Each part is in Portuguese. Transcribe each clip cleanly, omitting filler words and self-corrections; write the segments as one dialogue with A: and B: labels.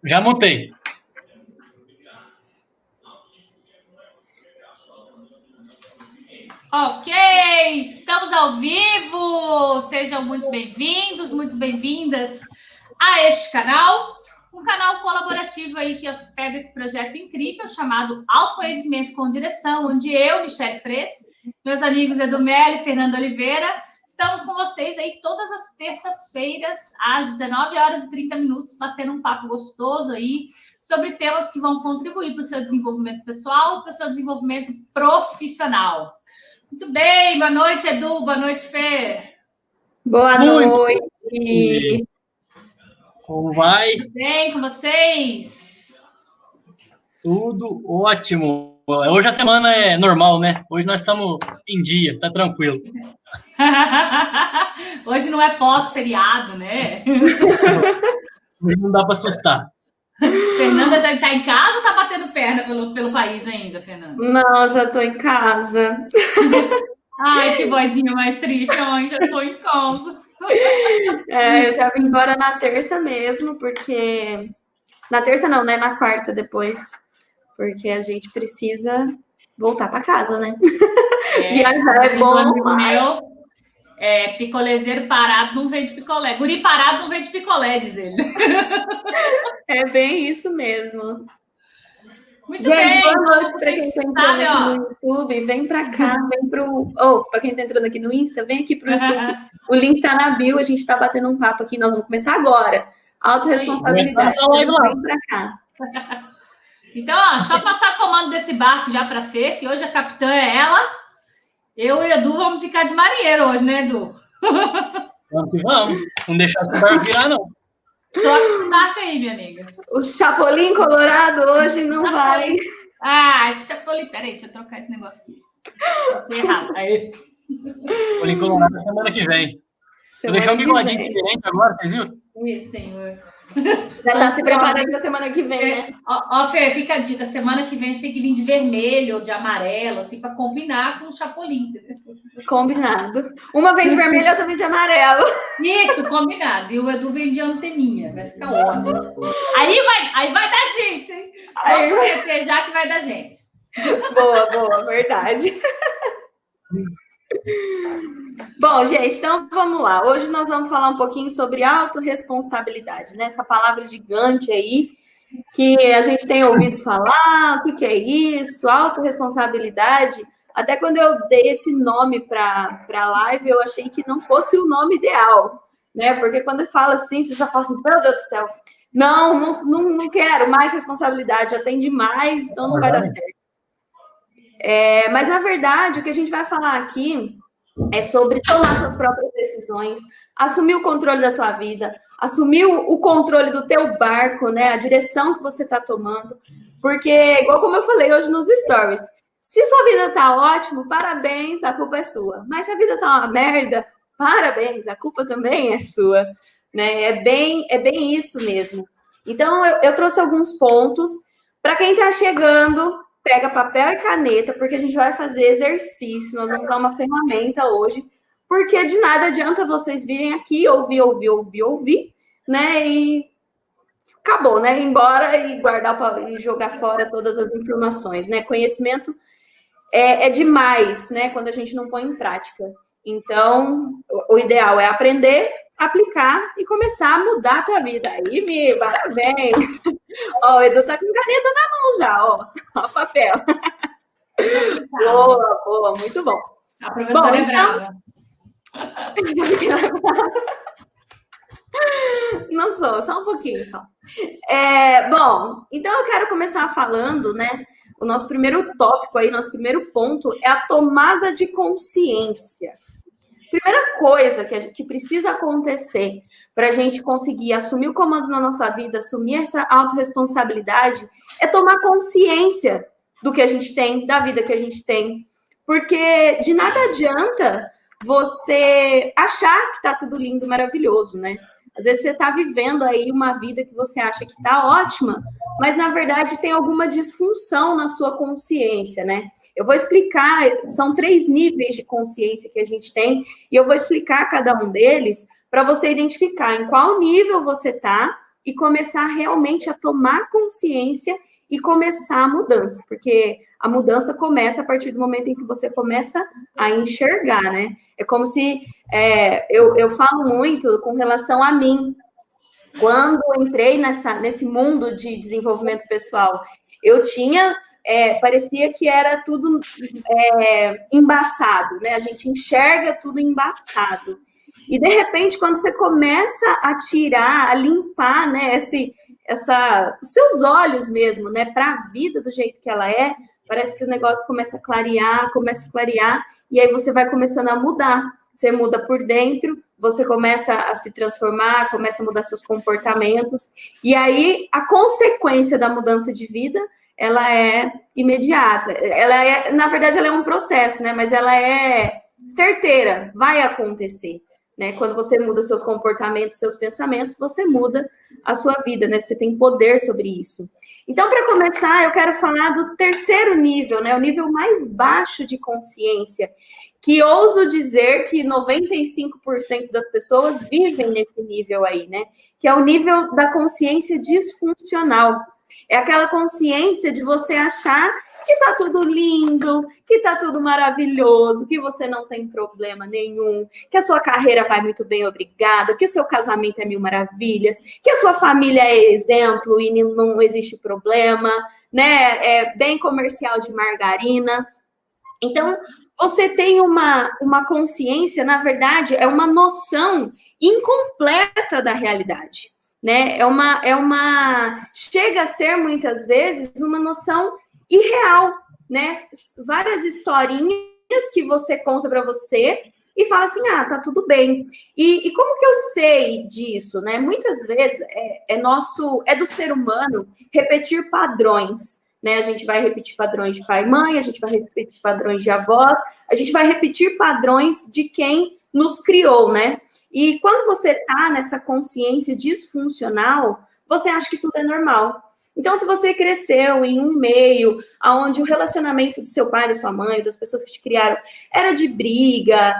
A: Já mutei.
B: Ok, estamos ao vivo. Sejam muito bem-vindos, muito bem-vindas a este canal, um canal colaborativo aí que hospeda esse projeto incrível chamado Autoconhecimento com Direção, onde eu, Michele Fres, meus amigos Edu Mello e Fernando Oliveira, estamos com vocês aí todas as terças-feiras, às 19h30, batendo um papo gostoso aí sobre temas que vão contribuir para o seu desenvolvimento pessoal, para o seu desenvolvimento profissional. Muito bem, boa noite, Edu, boa noite, Fê.
C: Boa noite.
A: Como vai?
B: Tudo bem com vocês?
A: Tudo ótimo. Hoje a semana é normal, né? Hoje nós estamos em dia, tá tranquilo.
B: Hoje não é pós-feriado, né?
A: Hoje não dá para assustar.
B: Fernanda já está em casa ou está batendo perna pelo país ainda, Fernanda?
C: Não, já estou em casa.
B: Ai, que vozinha mais triste, mãe, já estou em casa.
C: Eu já vim embora na terça mesmo, porque... Na terça não, né? Na quarta depois. Porque a gente precisa voltar para casa, né? Viajar é bom, mas...
B: Picolezeiro parado não vende picolé. Guri parado não vende picolé, diz ele.
C: É bem isso mesmo.
B: Muito
C: gente,
B: bem.
C: Boa noite para quem está entrando aqui no YouTube. Vem para cá, vem pro... para quem está entrando aqui no Insta, vem aqui pro YouTube. O link está na bio, a gente está batendo um papo aqui. Nós vamos começar agora. Autoresponsabilidade. Vem para cá.
B: Então, ó, deixa eu passar o comando desse barco já para a Fê, que hoje a capitã é ela. Eu e o Edu vamos ficar de marinheiro hoje, né, Edu?
A: Vamos que vamos. Não deixar esse barco virar, não.
B: Toca esse barco aí, minha amiga.
C: O Chapolin Colorado hoje não vai.
B: Chapolin. Peraí, deixa eu trocar esse negócio aqui. Tô errado. Aí.
A: Chapolin Colorado semana que vem. Vou deixar um bigodinho diferente agora, vocês viram?
B: Ui, senhor.
C: Já tá se preparando para semana que vem, né?
B: Ó, Fê, fica a dica. Semana que vem a gente tem que vir de vermelho ou de amarelo, assim, para combinar com o Chapolin.
C: Combinado. Uma vem de vermelho, outra vem de amarelo.
B: Isso, combinado. E o Edu vem de anteninha. Vai ficar ótimo. Aí vai dar gente, hein? Vamos festejar que vai dar gente.
C: Boa, verdade. Bom, gente, então vamos lá. Hoje nós vamos falar um pouquinho sobre autorresponsabilidade, né? Essa palavra gigante aí que a gente tem ouvido falar, o que é isso? Autorresponsabilidade. Até quando eu dei esse nome para a live, eu achei que não fosse o nome ideal, né? Porque quando fala assim, você já fala assim, meu Deus do céu, não quero mais responsabilidade, já tem demais, então não vai dar certo. Mas, na verdade, o que a gente vai falar aqui é sobre tomar suas próprias decisões, assumir o controle da tua vida, assumir o controle do teu barco, né? A direção que você está tomando. Porque, igual como eu falei hoje nos stories, se sua vida tá ótima, parabéns, a culpa é sua. Mas se a vida tá uma merda, parabéns, a culpa também é sua. Né? É bem isso mesmo. Então, eu trouxe alguns pontos. Para quem está chegando, pega papel e caneta, porque a gente vai fazer exercício. Nós vamos usar uma ferramenta hoje, porque de nada adianta vocês virem aqui, ouvir, né? E acabou, né? Ir embora e guardar e jogar fora todas as informações, né? Conhecimento é demais, né? Quando a gente não põe em prática. Então, o ideal é aprender, aplicar e começar a mudar a tua vida. Aí, Mi, parabéns! Ó, o Edu tá com caneta na mão já, ó o papel. Boa, muito bom.
B: A professora é brava.
C: Não sou, só um pouquinho, só. Bom, então eu quero começar falando, né? O nosso primeiro tópico aí, nosso primeiro ponto é a tomada de consciência. Primeira coisa que precisa acontecer para a gente conseguir assumir o comando na nossa vida, assumir essa autorresponsabilidade, é tomar consciência do que a gente tem, da vida que a gente tem. Porque de nada adianta você achar que está tudo lindo, maravilhoso, né? Às vezes você está vivendo aí uma vida que você acha que está ótima, mas na verdade tem alguma disfunção na sua consciência, né? Eu vou explicar, são 3 níveis de consciência que a gente tem, e eu vou explicar cada um deles para você identificar em qual nível você está e começar realmente a tomar consciência e começar a mudança, porque a mudança começa a partir do momento em que você começa a enxergar, né? É como se, eu falo muito com relação a mim, quando eu entrei nesse mundo de desenvolvimento pessoal, eu tinha, parecia que era tudo embaçado, né? A gente enxerga tudo embaçado. E, de repente, quando você começa a tirar, a limpar, né, os seus olhos mesmo, né, para a vida do jeito que ela é, parece que o negócio começa a clarear, e aí você vai começando a mudar. Você muda por dentro, você começa a se transformar, começa a mudar seus comportamentos, e aí a consequência da mudança de vida, ela é imediata. Na verdade, ela é um processo, né, mas ela é certeira, vai acontecer. Né? Quando você muda seus comportamentos, seus pensamentos, você muda a sua vida, né? Você tem poder sobre isso. Então, para começar, eu quero falar do terceiro nível, né? O nível mais baixo de consciência, que ouso dizer que 95% das pessoas vivem nesse nível aí, né? Que é o nível da consciência disfuncional. É aquela consciência de você achar que tá tudo lindo, que tá tudo maravilhoso, que você não tem problema nenhum, que a sua carreira vai muito bem, obrigada, que o seu casamento é mil maravilhas, que a sua família é exemplo e não existe problema, né? É bem comercial de margarina. Então, você tem uma consciência, na verdade, é uma noção incompleta da realidade. Né? Chega a ser, muitas vezes, uma noção irreal, né? Várias historinhas que você conta para você e fala assim, tá tudo bem. E como que eu sei disso, né? Muitas vezes é do ser humano repetir padrões, né? A gente vai repetir padrões de pai e mãe, a gente vai repetir padrões de avós, a gente vai repetir padrões de quem nos criou, né? E quando você está nessa consciência disfuncional, você acha que tudo é normal. Então, se você cresceu em um meio onde o relacionamento do seu pai, da sua mãe, das pessoas que te criaram, era de briga,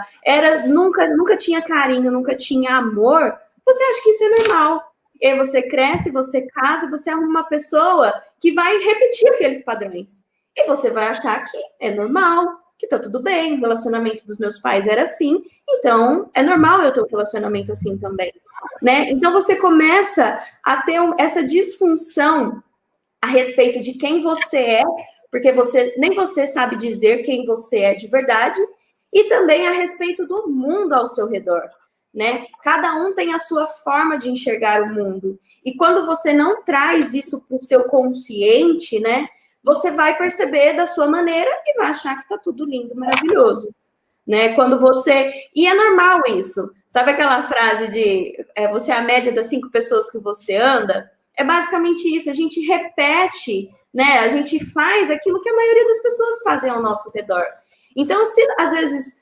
C: nunca tinha carinho, nunca tinha amor, você acha que isso é normal. E aí você cresce, você casa, você é uma pessoa que vai repetir aqueles padrões. E você vai achar que é normal, que tá tudo bem, o relacionamento dos meus pais era assim, então é normal eu ter um relacionamento assim também, né? Então você começa a ter essa disfunção a respeito de quem você é, porque nem você sabe dizer quem você é de verdade, e também a respeito do mundo ao seu redor, né? Cada um tem a sua forma de enxergar o mundo, e quando você não traz isso para o seu consciente, né? Você vai perceber da sua maneira e vai achar que tá tudo lindo, maravilhoso, né? E é normal isso. Sabe aquela frase de você é a média das 5 pessoas que você anda? É basicamente isso. A gente repete, né? A gente faz aquilo que a maioria das pessoas fazem ao nosso redor. Então, se às vezes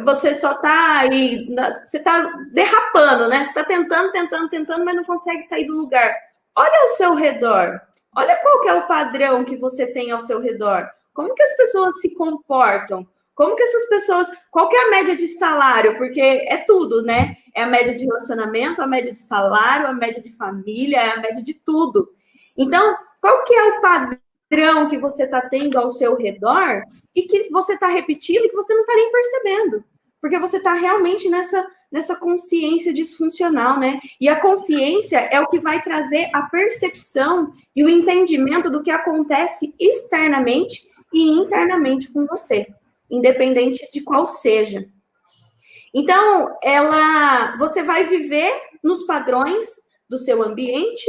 C: você só tá aí, você tá derrapando, né? Você tá tentando, mas não consegue sair do lugar. Olha ao seu redor. Olha qual que é o padrão que você tem ao seu redor. Como que as pessoas se comportam? Como que essas pessoas... Qual que é a média de salário? Porque é tudo, né? É a média de relacionamento, a média de salário, a média de família, é a média de tudo. Então, qual que é o padrão que você está tendo ao seu redor e que você está repetindo e que você não está nem percebendo? Porque você está realmente nessa consciência disfuncional, né? E a consciência é o que vai trazer a percepção e o entendimento do que acontece externamente e internamente com você, independente de qual seja. Então, você vai viver nos padrões do seu ambiente,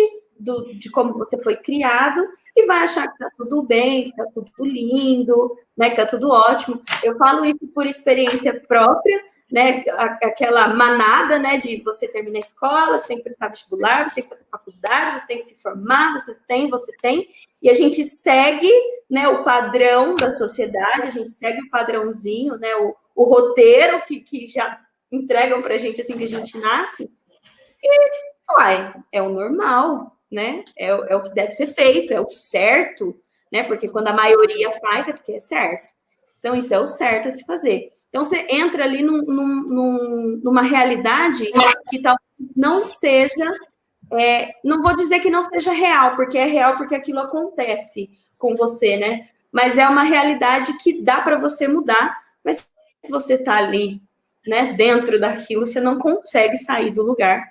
C: de como você foi criado, e vai achar que tá tudo bem, que tá tudo lindo, né, que tá tudo ótimo. Eu falo isso por experiência própria, né, aquela manada, né, de você termina a escola, você tem que prestar vestibular, você tem que fazer faculdade, você tem que se formar, você tem, e a gente segue, né, o padrão da sociedade, a gente segue o padrãozinho, né, o roteiro que já entregam pra gente assim que a gente nasce, e, é o normal, né, é o que deve ser feito, é o certo, né, porque quando a maioria faz, é porque é certo. Então, isso é o certo a se fazer. Então, Então, você entra ali numa realidade que talvez não seja, não vou dizer que não seja real, porque é real porque aquilo acontece com você, né? Mas é uma realidade que dá para você mudar, mas se você está ali, né, dentro daquilo, você não consegue sair do lugar,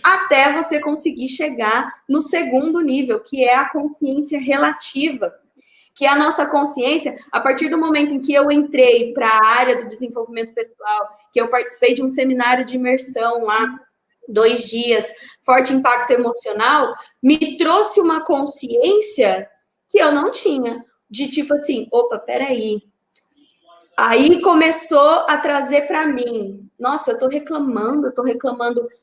C: até você conseguir chegar no segundo nível, que é a consciência relativa, que é a nossa consciência, a partir do momento em que eu entrei para a área do desenvolvimento pessoal, que eu participei de um seminário de imersão lá, 2 dias, forte impacto emocional, me trouxe uma consciência que eu não tinha, de tipo assim, opa, peraí. Aí começou a trazer para mim, nossa, eu tô reclamando,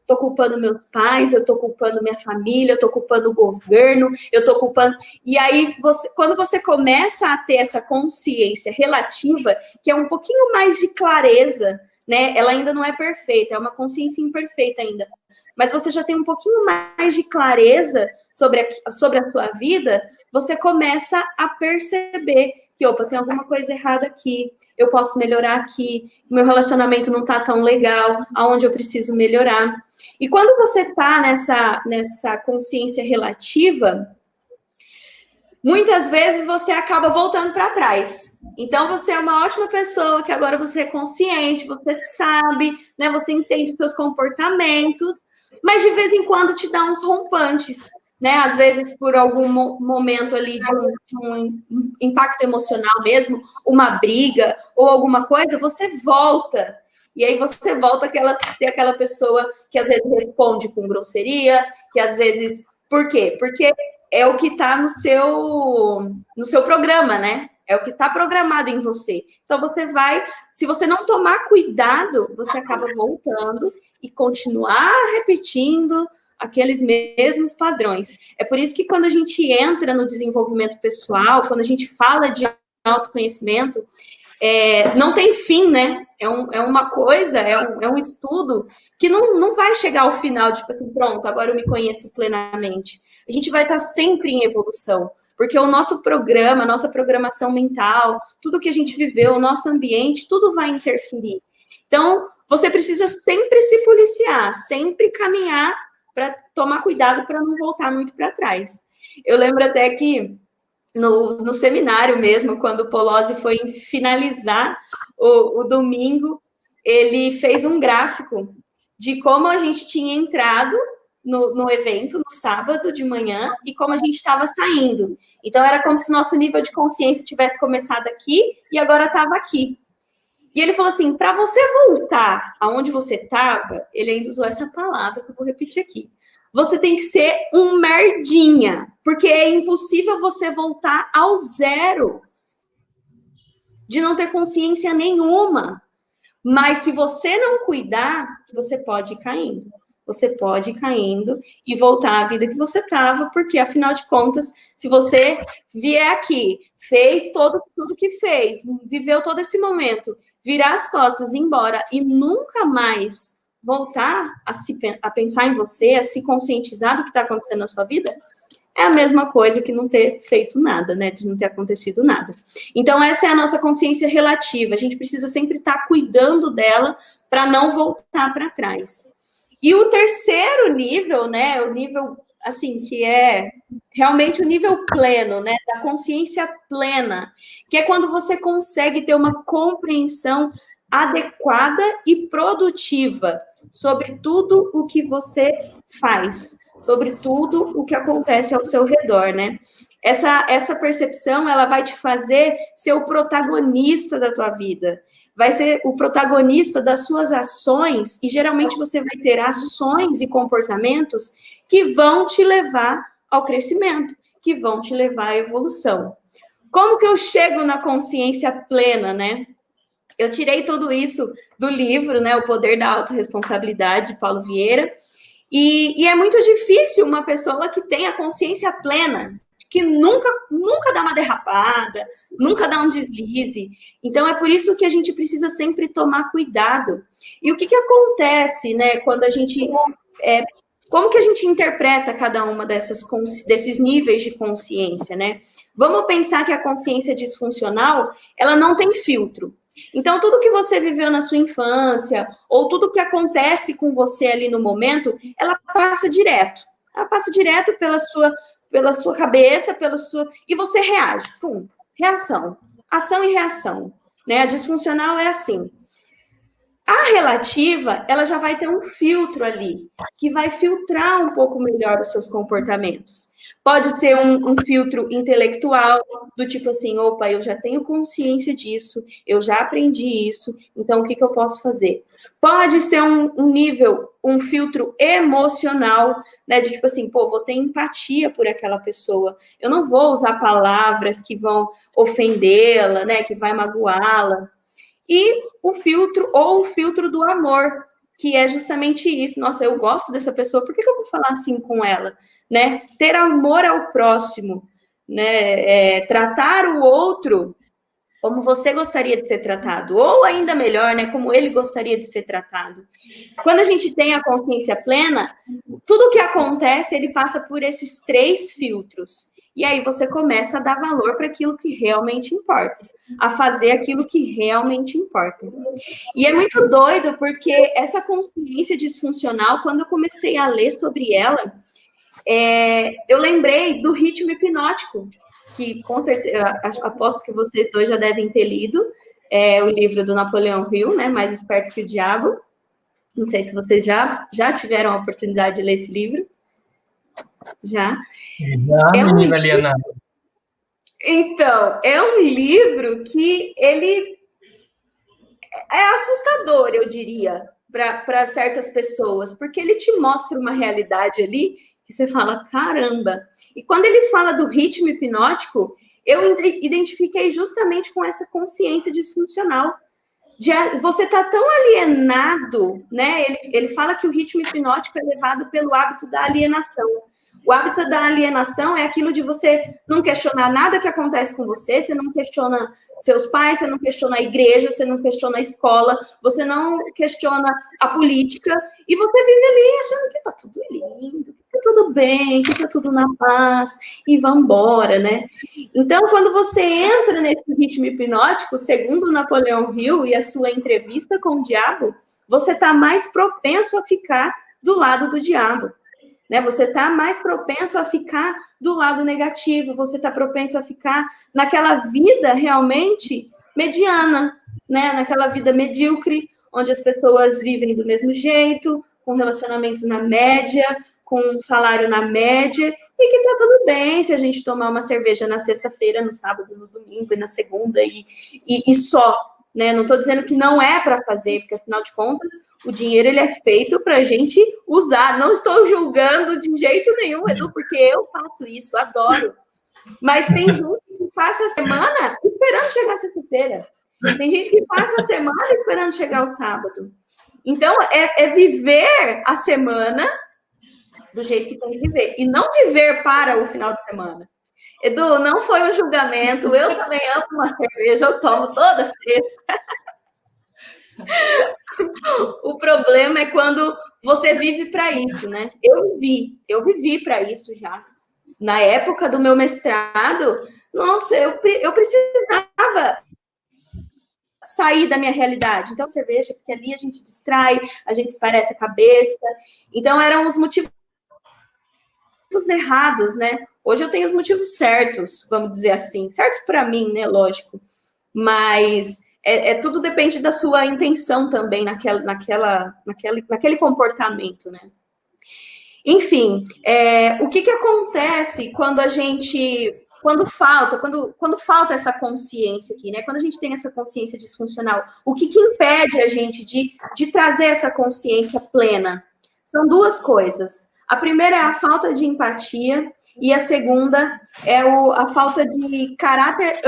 C: tô culpando meus pais, eu tô culpando minha família, eu tô culpando o governo, eu tô culpando... E aí, quando você começa a ter essa consciência relativa, que é um pouquinho mais de clareza, né? Ela ainda não é perfeita, é uma consciência imperfeita ainda, mas você já tem um pouquinho mais de clareza sobre a sua vida, você começa a perceber que, opa, tem alguma coisa errada aqui, eu posso melhorar aqui, meu relacionamento não tá tão legal, aonde eu preciso melhorar. E quando você tá nessa consciência relativa, muitas vezes você acaba voltando para trás. Então, você é uma ótima pessoa, que agora você é consciente, você sabe, né, você entende os seus comportamentos, mas de vez em quando te dá uns rompantes, né? Às vezes, por algum momento ali de um impacto emocional mesmo, uma briga ou alguma coisa, você volta. E aí você volta a ser aquela pessoa que às vezes responde com grosseria, que às vezes... Por quê? Porque é o que está no seu programa, né? É o que está programado em você. Então, você vai... Se você não tomar cuidado, você acaba voltando e continuar repetindo aqueles mesmos padrões. É por isso que quando a gente entra no desenvolvimento pessoal, quando a gente fala de autoconhecimento, não tem fim, né? É uma coisa, é um estudo que não vai chegar ao final, tipo assim, pronto, agora eu me conheço plenamente. A gente vai estar sempre em evolução, porque o nosso programa, a nossa programação mental, tudo que a gente viveu, o nosso ambiente, tudo vai interferir. Então, você precisa sempre se policiar, sempre caminhar para tomar cuidado para não voltar muito para trás. Eu lembro até que no seminário mesmo, quando o Polozzi foi finalizar o domingo, ele fez um gráfico de como a gente tinha entrado no evento, no sábado de manhã, e como a gente estava saindo. Então, era como se nosso nível de consciência tivesse começado aqui e agora estava aqui. E ele falou assim, para você voltar aonde você estava, ele ainda usou essa palavra que eu vou repetir aqui. Você tem que ser um merdinha, porque é impossível você voltar ao zero, de não ter consciência nenhuma. Mas se você não cuidar, você pode ir caindo. Você pode ir caindo e voltar à vida que você estava, porque, afinal de contas, se você vier aqui, fez tudo que fez, viveu todo esse momento, virar as costas, ir embora e nunca mais voltar a pensar em você, a se conscientizar do que está acontecendo na sua vida, é a mesma coisa que não ter feito nada, né? De não ter acontecido nada. Então, essa é a nossa consciência relativa. A gente precisa sempre estar cuidando dela para não voltar para trás. E o terceiro nível, né? O nível, assim, que é realmente o nível pleno, né? Da consciência plena, que é quando você consegue ter uma compreensão adequada e produtiva sobre tudo o que você faz, sobre tudo o que acontece ao seu redor, né? Essa percepção, ela vai te fazer ser o protagonista da tua vida, vai ser o protagonista das suas ações, e geralmente você vai ter ações e comportamentos que vão te levar ao crescimento, que vão te levar à evolução. Como que eu chego na consciência plena, né? Eu tirei tudo isso do livro, né, O Poder da Autorresponsabilidade, de Paulo Vieira, e é muito difícil uma pessoa que tenha consciência plena, que nunca dá uma derrapada, nunca dá um deslize. Então, é por isso que a gente precisa sempre tomar cuidado. E o que acontece, né, quando a gente... como que a gente interpreta cada uma desses níveis de consciência, né? Vamos pensar que a consciência disfuncional, ela não tem filtro. Então, tudo que você viveu na sua infância, ou tudo que acontece com você ali no momento, ela passa direto. Ela passa direto pela sua cabeça, e você reage. Pum, reação. Ação e reação. Né? A disfuncional é assim. A relativa, ela já vai ter um filtro ali, que vai filtrar um pouco melhor os seus comportamentos. Pode ser um filtro intelectual, do tipo assim, opa, eu já tenho consciência disso, eu já aprendi isso, então o que eu posso fazer? Pode ser um filtro emocional, né, de tipo assim, pô, vou ter empatia por aquela pessoa, eu não vou usar palavras que vão ofendê-la, né, que vai magoá-la. E o filtro do amor, que é justamente isso. Nossa, eu gosto dessa pessoa, por que eu vou falar assim com ela? Né? Ter amor ao próximo, né? Tratar o outro como você gostaria de ser tratado, ou ainda melhor, né? Como ele gostaria de ser tratado. Quando a gente tem a consciência plena, tudo que acontece, ele passa por esses 3 filtros. E aí você começa a dar valor para aquilo que realmente importa, a fazer aquilo que realmente importa. E é muito doido, porque essa consciência disfuncional, quando eu comecei a ler sobre ela, eu lembrei do ritmo hipnótico, que com certeza, aposto que vocês dois já devem ter lido, o livro do Napoleão Hill, né, Mais Esperto que o Diabo. Não sei se vocês já tiveram a oportunidade de ler esse livro. Já,
A: menina Liana.
C: Então, é um livro que ele é assustador, eu diria, para certas pessoas, porque ele te mostra uma realidade ali que você fala, caramba. E quando ele fala do ritmo hipnótico, eu identifiquei justamente com essa consciência disfuncional. Você está tão alienado, né? Ele fala que o ritmo hipnótico é levado pelo hábito da alienação. O hábito da alienação é aquilo de você não questionar nada que acontece com você não questiona seus pais, você não questiona a igreja, você não questiona a escola, você não questiona a política, e você vive ali achando que tá tudo lindo, que tá tudo bem, que tá tudo na paz, e vambora, né? Então, quando você entra nesse ritmo hipnótico, segundo Napoleão Hill e a sua entrevista com o diabo, você está mais propenso a ficar do lado do diabo. Né? Você está mais propenso a ficar do lado negativo, você está propenso a ficar naquela vida realmente mediana, né? Naquela vida medíocre, onde as pessoas vivem do mesmo jeito, com relacionamentos na média, com um salário na média, e que tá tudo bem se a gente tomar uma cerveja na sexta-feira, no sábado, no domingo e na segunda, e só, né? Não estou dizendo que não é para fazer, porque afinal de contas, o dinheiro ele é feito para a gente usar. Não estou julgando de jeito nenhum, Edu, porque eu faço isso, adoro. Mas tem gente que passa a semana esperando chegar a sexta-feira. Tem gente que passa a semana esperando chegar o sábado. Então, é viver a semana do jeito que tem que viver. E não viver para o final de semana. Edu, não foi um julgamento. Eu também amo uma cerveja, eu tomo toda sexta. O problema é quando você vive para isso, né? Eu vivi para isso já. Na época do meu mestrado, nossa, eu precisava sair da minha realidade. Então, cerveja, porque ali a gente distrai, a gente esparece a cabeça. Então, eram os motivos errados, né? Hoje eu tenho os motivos certos, vamos dizer assim. Certos para mim, né? Lógico. Mas tudo depende da sua intenção também naquele comportamento, né? Enfim, o que acontece quando a gente... Quando falta essa consciência aqui, né? Quando a gente tem essa consciência disfuncional, o que impede a gente de trazer essa consciência plena? São 2 coisas. A primeira é a falta de empatia e a segunda é a falta de caráter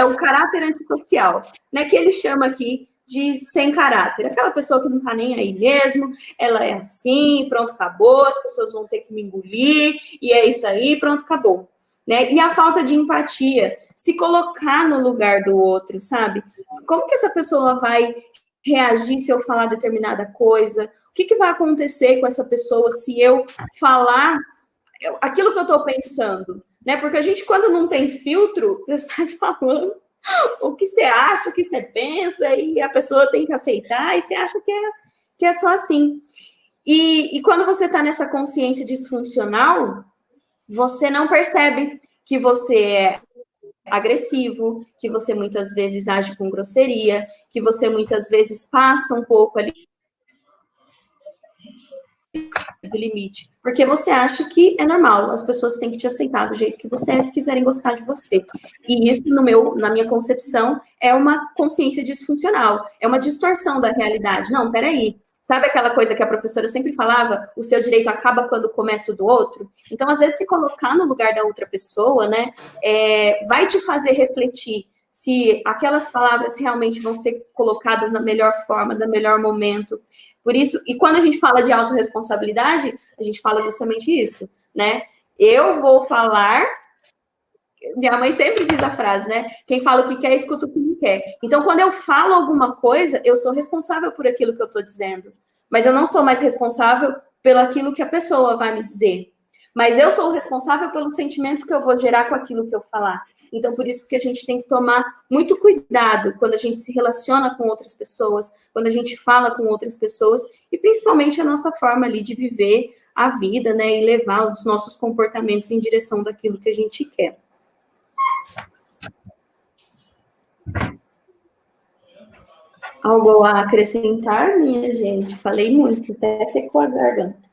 C: o caráter antissocial, né? Que ele chama aqui de sem caráter. Aquela pessoa que não tá nem aí mesmo, ela é assim, pronto, acabou, as pessoas vão ter que me engolir, e é isso aí, pronto, acabou. Né? E a falta de empatia, se colocar no lugar do outro, sabe? Como que essa pessoa vai reagir se eu falar determinada coisa? O que vai acontecer com essa pessoa se eu falar aquilo que eu estou pensando? Né? Porque a gente, quando não tem filtro, você sai falando o que você acha, o que você pensa, e a pessoa tem que aceitar, e você acha que é só assim. E quando você está nessa consciência disfuncional, você não percebe que você é agressivo, que você muitas vezes age com grosseria, que você muitas vezes passa um pouco ali do limite, porque você acha que é normal, as pessoas têm que te aceitar do jeito que você é, se quiserem gostar de você. E isso, na minha concepção, é uma consciência disfuncional, é uma distorção da realidade. Não, peraí, sabe aquela coisa que a professora sempre falava, o seu direito acaba quando começa o do outro? Então, às vezes, se colocar no lugar da outra pessoa, né, vai te fazer refletir se aquelas palavras realmente vão ser colocadas na melhor forma, no melhor momento. Por isso, e quando a gente fala de autorresponsabilidade, a gente fala justamente isso, né? Eu vou falar, minha mãe sempre diz a frase, né? Quem fala o que quer, escuta o que não quer. Então, quando eu falo alguma coisa, eu sou responsável por aquilo que eu estou dizendo. Mas eu não sou mais responsável pelo aquilo que a pessoa vai me dizer. Mas eu sou responsável pelos sentimentos que eu vou gerar com aquilo que eu falar. Então, por isso que a gente tem que tomar muito cuidado quando a gente se relaciona com outras pessoas, quando a gente fala com outras pessoas, e principalmente a nossa forma ali de viver a vida, né, e levar os nossos comportamentos em direção daquilo que a gente quer. Algo a acrescentar, minha gente? Falei muito, até secou a garganta.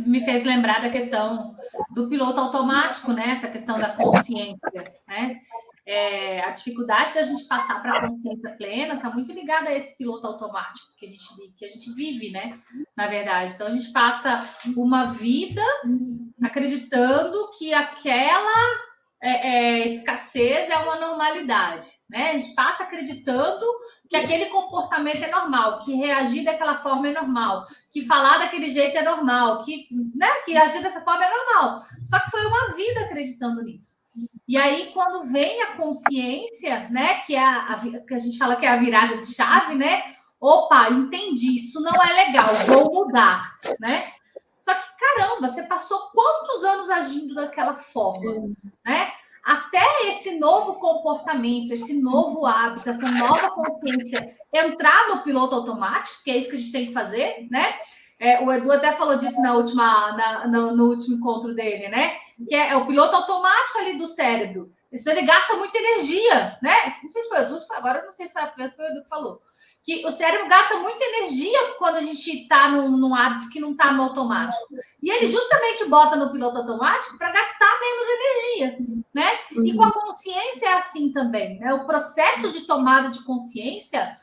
B: Me fez lembrar da questão do piloto automático, né? Essa questão da consciência, né? A dificuldade da gente passar para a consciência plena está muito ligada a esse piloto automático que a gente vive, né? Na verdade. Então, a gente passa uma vida acreditando que aquela escassez é uma normalidade, né? A gente passa acreditando que aquele comportamento é normal, que reagir daquela forma é normal, que falar daquele jeito é normal, que agir dessa forma é normal. Só que foi uma vida acreditando nisso. E aí, quando vem a consciência, né, que a gente fala que é a virada de chave, né? Opa, entendi, isso não é legal, vou mudar, né? Só que, caramba, você passou quantos anos agindo daquela forma, né? Até esse novo comportamento, esse novo hábito, essa nova consciência entrar no piloto automático, que é isso que a gente tem que fazer, né? O Edu até falou disso no último encontro dele, né? Que é o piloto automático ali do cérebro. Isso ele gasta muita energia, né? Não sei se foi o Edu, agora eu não sei se foi o Edu que falou. Que o cérebro gasta muita energia quando a gente está num hábito que não está no automático. E ele justamente bota no piloto automático para gastar menos energia, né? E com a consciência é assim também, né? O processo de tomada de consciência,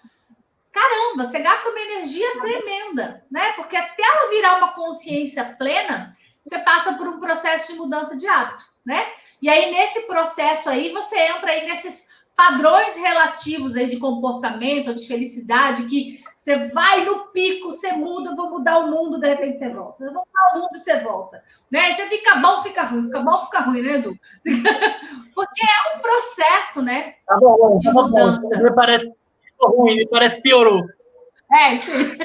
B: caramba, você gasta uma energia tremenda, né? Porque até ela virar uma consciência plena, você passa por um processo de mudança de hábito, né? E aí, nesse processo aí, você entra aí nesses padrões relativos aí de comportamento, de felicidade, que você vai no pico, você muda, vou mudar o mundo, de repente você volta. Eu vou mudar o mundo e você volta. Né? Aí você fica bom, fica ruim, né, Edu? Porque é um processo, né?
A: Tá bom,
B: de mudança.
A: Me parece ruim, me parece que piorou.
B: É isso aí.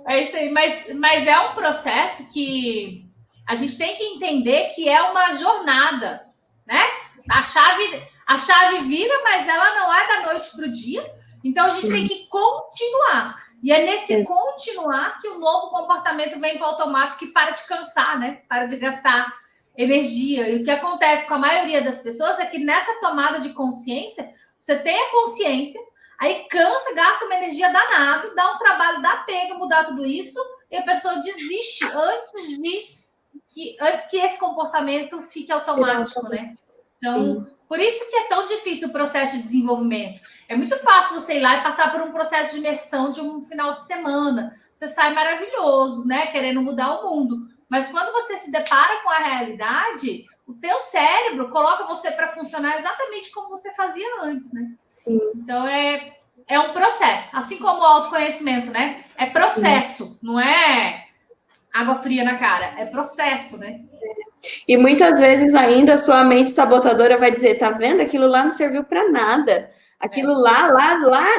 B: É isso aí, mas é um processo que a gente tem que entender que é uma jornada, né? A chave vira, mas ela não é da noite para o dia. Então, a gente tem que continuar. E é nesse continuar que o novo comportamento vem para o automático e para de cansar, né? Para de gastar energia. E o que acontece com a maioria das pessoas é que nessa tomada de consciência, você tem a consciência, aí cansa, gasta uma energia danada, dá um trabalho da pega, mudar tudo isso, e a pessoa desiste antes que esse comportamento fique automático, né? Então, por isso que é tão difícil o processo de desenvolvimento. É muito fácil você ir lá e passar por um processo de imersão de um final de semana. Você sai maravilhoso, né? Querendo mudar o mundo. Mas quando você se depara com a realidade, o teu cérebro coloca você para funcionar exatamente como você fazia antes, né? Sim. Então, é um processo. Assim como o autoconhecimento, né? É processo, não é água fria na cara. É processo, né?
C: E muitas vezes ainda a sua mente sabotadora vai dizer, tá vendo? Aquilo lá não serviu para nada. Aquilo lá,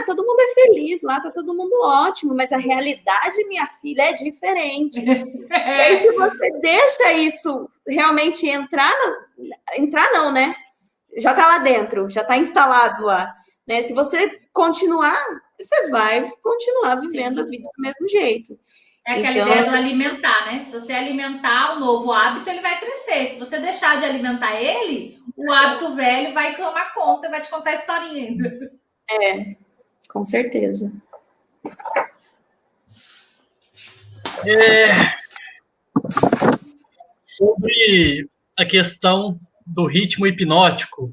C: todo mundo é feliz, lá tá todo mundo ótimo, mas a realidade, minha filha, é diferente. E aí, se você deixa isso realmente entrar não, né? Já tá lá dentro, já tá instalado lá, né? Se você continuar, você vai continuar vivendo a vida do mesmo jeito.
B: É aquela ideia do alimentar, né? Se você alimentar o novo hábito, ele vai crescer. Se você deixar de alimentar ele, o hábito velho vai tomar conta e vai te contar a historinha ainda.
C: Com certeza.
A: Sobre a questão do ritmo hipnótico,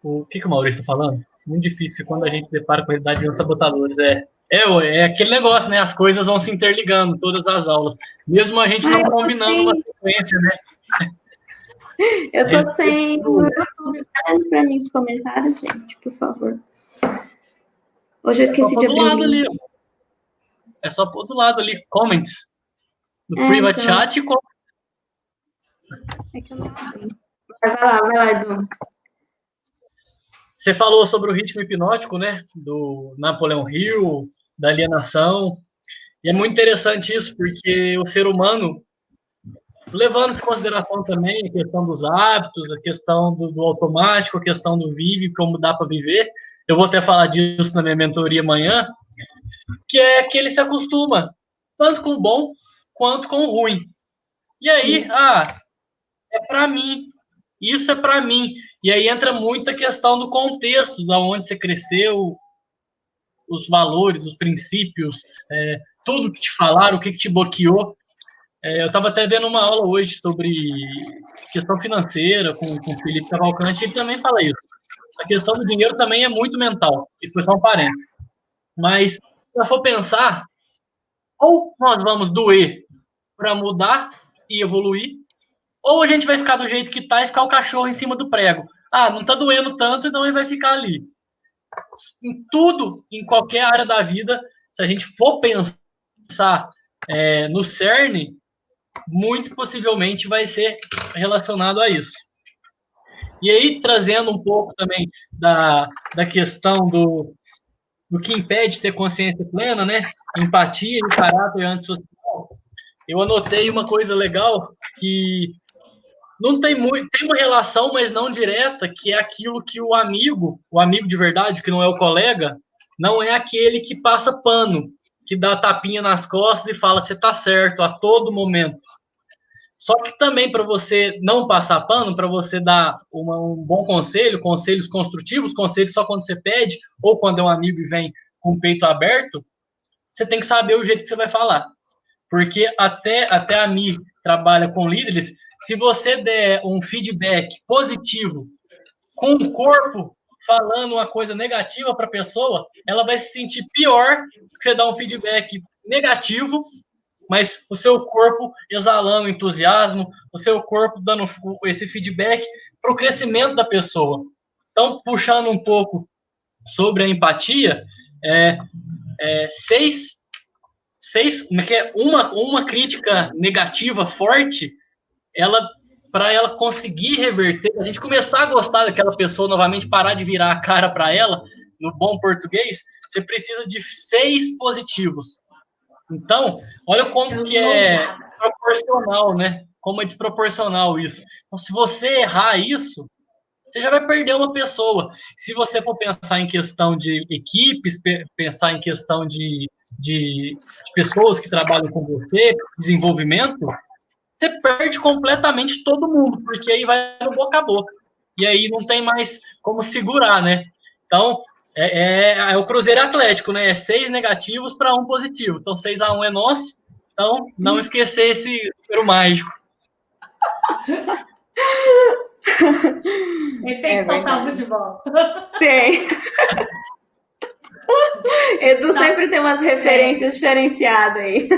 A: o que o Maurício está falando? Muito difícil quando a gente depara com a realidade de sabotadores. É aquele negócio, né? As coisas vão se interligando, todas as aulas. Mesmo a gente não combinando uma sequência, né?
C: Eu tô sem o YouTube para mim os comentários, gente, por favor. Hoje eu esqueci de abrir o link.
A: É só pro outro lado ali, comments. No private chat e
C: É que eu não sei. Vai lá, Edu.
A: Você falou sobre o ritmo hipnótico, né? Do Napoleão Hill, da alienação. E é muito interessante isso, porque o ser humano, levando em consideração também a questão dos hábitos, a questão do automático, a questão do vive, como dá para viver. Eu vou até falar disso na minha mentoria amanhã, que é que ele se acostuma, tanto com o bom quanto com o ruim. E aí, é para mim, isso é para mim. E aí entra muito a questão do contexto, da onde você cresceu, os valores, os princípios, tudo que te falaram, o que te bloqueou. Eu estava até vendo uma aula hoje sobre questão financeira com o Felipe Cavalcante, ele também fala isso. A questão do dinheiro também é muito mental. Isso foi só um parênteses. Mas, se eu for pensar, ou nós vamos doer para mudar e evoluir, ou a gente vai ficar do jeito que está e ficar o cachorro em cima do prego. Não está doendo tanto, então ele vai ficar ali. Em tudo, em qualquer área da vida, se a gente for pensar no cerne, muito possivelmente vai ser relacionado a isso. E aí, trazendo um pouco também da questão do que impede ter consciência plena, né? Empatia e caráter antissocial, eu anotei uma coisa legal que não tem muito, tem uma relação, mas não direta, que é aquilo que o amigo de verdade, que não é o colega, não é aquele que passa pano, que dá tapinha nas costas e fala, você tá certo a todo momento. Só que também para você não passar pano, para você dar um bom conselho, conselhos construtivos, conselhos só quando você pede, ou quando é um amigo e vem com o peito aberto, você tem que saber o jeito que você vai falar. Porque até a Mi trabalha com líderes, se você der um feedback positivo com o corpo falando uma coisa negativa para a pessoa, ela vai se sentir pior que você dar um feedback negativo, mas o seu corpo exalando entusiasmo, o seu corpo dando esse feedback para o crescimento da pessoa. Então, puxando um pouco sobre a empatia, uma crítica negativa forte, para ela conseguir reverter, a gente começar a gostar daquela pessoa novamente, parar de virar a cara para ela, no bom português, você precisa de 6 positivos. Então, olha como que é proporcional, né? Como é desproporcional isso. Então, se você errar isso, você já vai perder uma pessoa. Se você for pensar em questão de equipes, pensar em questão de pessoas que trabalham com você, desenvolvimento, você perde completamente todo mundo, porque aí vai no boca a boca. E aí não tem mais como segurar, né? Então, é o Cruzeiro Atlético, né? 6 negativos para 1 positivo. Então, 6-1 é nosso. Então, não esquecer esse número mágico.
B: Ele tem que faltar o futebol.
C: Tem. Edu sempre tem umas referências diferenciadas aí.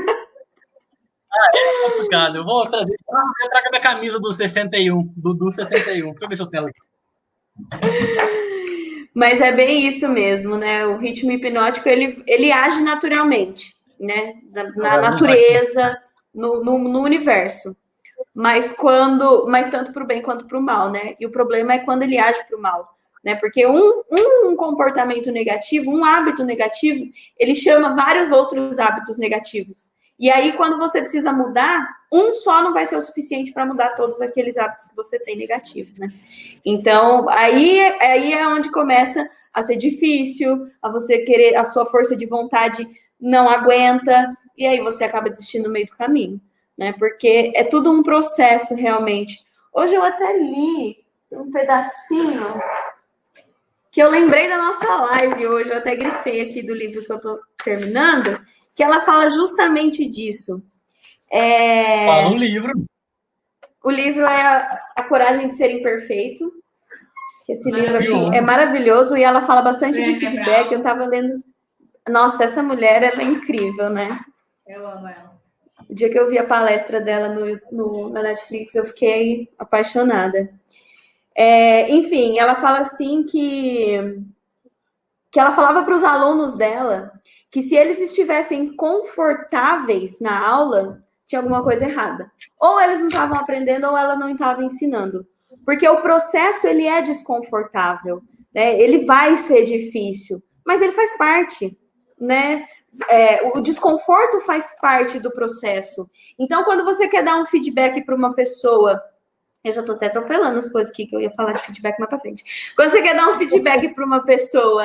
A: É complicado. Eu vou trazer. Eu trago a minha camisa do 61, do 61. Deixa eu ver se eu tenho ela aqui.
C: Mas é bem isso mesmo, né? O ritmo hipnótico, ele age naturalmente, né? Na natureza, no universo. Mas tanto para o bem quanto para o mal, né? E o problema é quando ele age para o mal. né? Porque um comportamento negativo, um hábito negativo, ele chama vários outros hábitos negativos. E aí, quando você precisa mudar, um só não vai ser o suficiente para mudar todos aqueles hábitos que você tem negativos, né? Então, aí é onde começa a ser difícil, a você querer, a sua força de vontade não aguenta, e aí você acaba desistindo no meio do caminho, né? Porque é tudo um processo, realmente. Hoje eu até li um pedacinho que eu lembrei da nossa live hoje, eu até grifei aqui do livro que eu estou terminando, que ela fala justamente disso.
A: Fala o livro.
C: O livro é A Coragem de Ser Imperfeito. Esse livro aqui é maravilhoso e ela fala bastante de feedback. Eu estava lendo. Nossa, essa mulher, ela é incrível, né?
B: Eu amo ela.
C: O dia que eu vi a palestra dela na Netflix, eu fiquei apaixonada. Enfim, ela fala assim que ela falava para os alunos dela que se eles estivessem confortáveis na aula, tinha alguma coisa errada. Ou eles não estavam aprendendo, ou ela não estava ensinando. Porque o processo, ele é desconfortável, né? Ele vai ser difícil, mas ele faz parte, né? O desconforto faz parte do processo. Então, quando você quer dar um feedback para uma pessoa, eu já estou até atropelando as coisas aqui, que eu ia falar de feedback mais para frente. Quando você quer dar um feedback para uma pessoa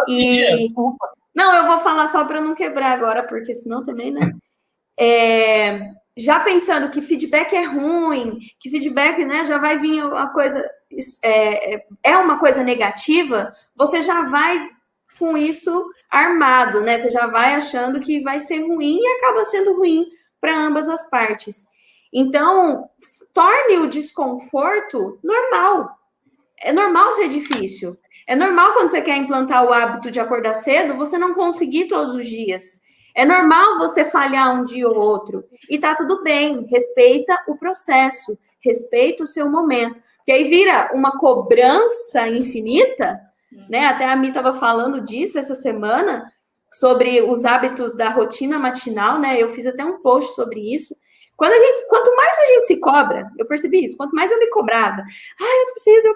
C: e... Não, eu vou falar só para não quebrar agora, porque senão também, né? Já pensando que feedback é ruim, que feedback, né, já vai vir uma coisa... É uma coisa negativa, você já vai com isso armado, né? Você já vai achando que vai ser ruim e acaba sendo ruim para ambas as partes. Então, torne o desconforto normal. É normal ser difícil. É normal quando você quer implantar o hábito de acordar cedo, você não conseguir todos os dias. É normal você falhar um dia ou outro. E tá tudo bem. Respeita o processo. Respeita o seu momento. Porque aí vira uma cobrança infinita, né? Até a Mi estava falando disso essa semana, sobre os hábitos da rotina matinal, né? Eu fiz até um post sobre isso. Quanto mais a gente se cobra, eu percebi isso, quanto mais eu me cobrava, eu preciso,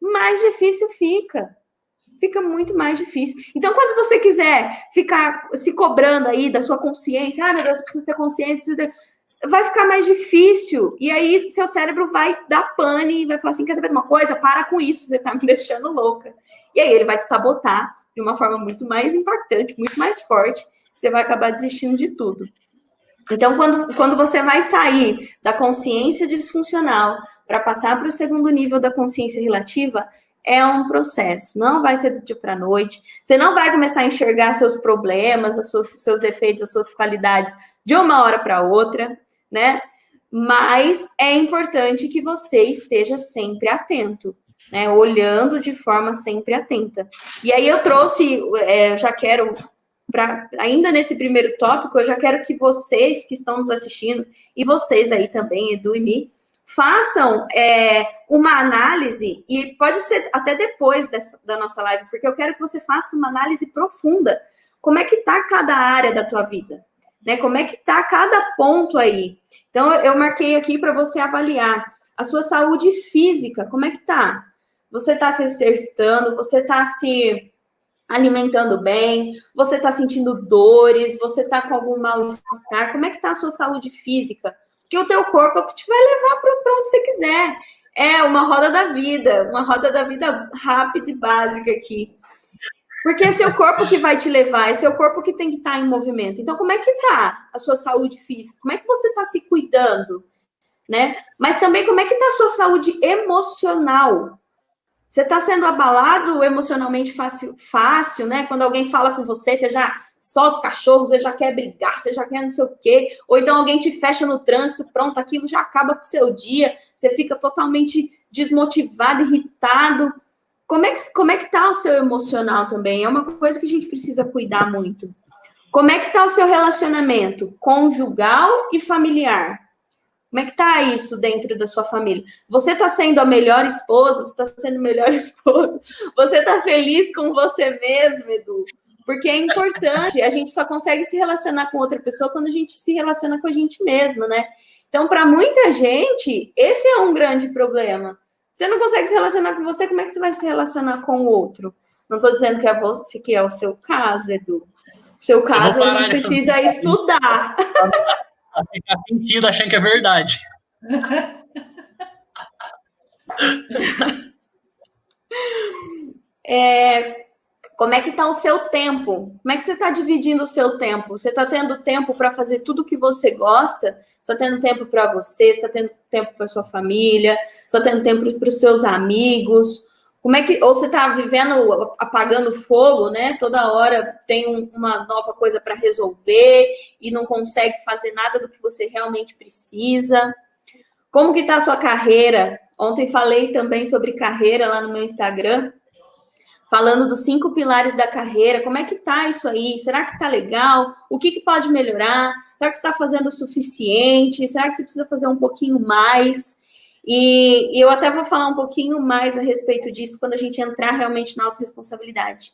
C: mais difícil fica. Fica muito mais difícil. Então, quando você quiser ficar se cobrando aí da sua consciência, meu Deus, eu preciso ter consciência, vai ficar mais difícil. E aí, seu cérebro vai dar pane e vai falar assim, quer saber de uma coisa? Para com isso, você tá me deixando louca. E aí, ele vai te sabotar de uma forma muito mais impactante, muito mais forte. Você vai acabar desistindo de tudo. Então, quando você vai sair da consciência disfuncional para passar para o segundo nível da consciência relativa, é um processo, não vai ser do dia para a noite. Você não vai começar a enxergar seus problemas, seus defeitos, as suas qualidades de uma hora para outra, né? Mas é importante que você esteja sempre atento, né? Olhando de forma sempre atenta. E aí eu trouxe, eu já quero... ainda nesse primeiro tópico, eu já quero que vocês que estão nos assistindo, e vocês aí também, Edu e Mi, façam uma análise, e pode ser até depois da nossa live, porque eu quero que você faça uma análise profunda. Como é que está cada área da tua vida? Né? Como é que está cada ponto aí? Então, eu marquei aqui para você avaliar a sua saúde física, como é que está? Você está se exercitando, você está se alimentando bem, você está sentindo dores, você está com algum mal-estar, como é que está a sua saúde física? Porque o teu corpo é o que te vai levar para onde você quiser. É uma roda da vida rápida e básica aqui. Porque é seu corpo que vai te levar, é seu corpo que tem que estar em movimento. Então, como é que está a sua saúde física? Como é que você está se cuidando? Né? Mas também, como é que está a sua saúde emocional? Você está sendo abalado emocionalmente fácil, né? Quando alguém fala com você, você já solta os cachorros, você já quer brigar, você já quer não sei o quê. Ou então alguém te fecha no trânsito, pronto, aquilo já acaba com o seu dia. Você fica totalmente desmotivado, irritado. Como é que tá o seu emocional também? É uma coisa que a gente precisa cuidar muito. Como é que tá o seu relacionamento conjugal e familiar? Como é que tá isso dentro da sua família? Você está sendo a melhor esposa? Você está sendo o melhor esposo? Você está feliz com você mesmo, Edu? Porque é importante, a gente só consegue se relacionar com outra pessoa quando a gente se relaciona com a gente mesma, né? Então, para muita gente, esse é um grande problema. Você não consegue se relacionar com você, como é que você vai se relacionar com o outro? Não estou dizendo que é você, que é o seu caso, Edu. O seu caso, a gente precisa estudar.
A: Pra ficar sentido, achando que é verdade.
C: Como é que está o seu tempo? Como é que você está dividindo o seu tempo? Você está tendo tempo para fazer tudo o que você gosta? Você está tendo tempo para você? Você está tendo tempo para sua família? Você está tendo tempo para os seus amigos? Como é que, ou você está vivendo, apagando fogo, né? Toda hora tem uma nova coisa para resolver e não consegue fazer nada do que você realmente precisa. Como que está a sua carreira? Ontem falei também sobre carreira lá no meu Instagram, falando dos 5 pilares da carreira. Como é que tá isso aí? Será que tá legal? O que pode melhorar? Será que você está fazendo o suficiente? Será que você precisa fazer um pouquinho mais? E eu até vou falar um pouquinho mais a respeito disso quando a gente entrar realmente na autorresponsabilidade.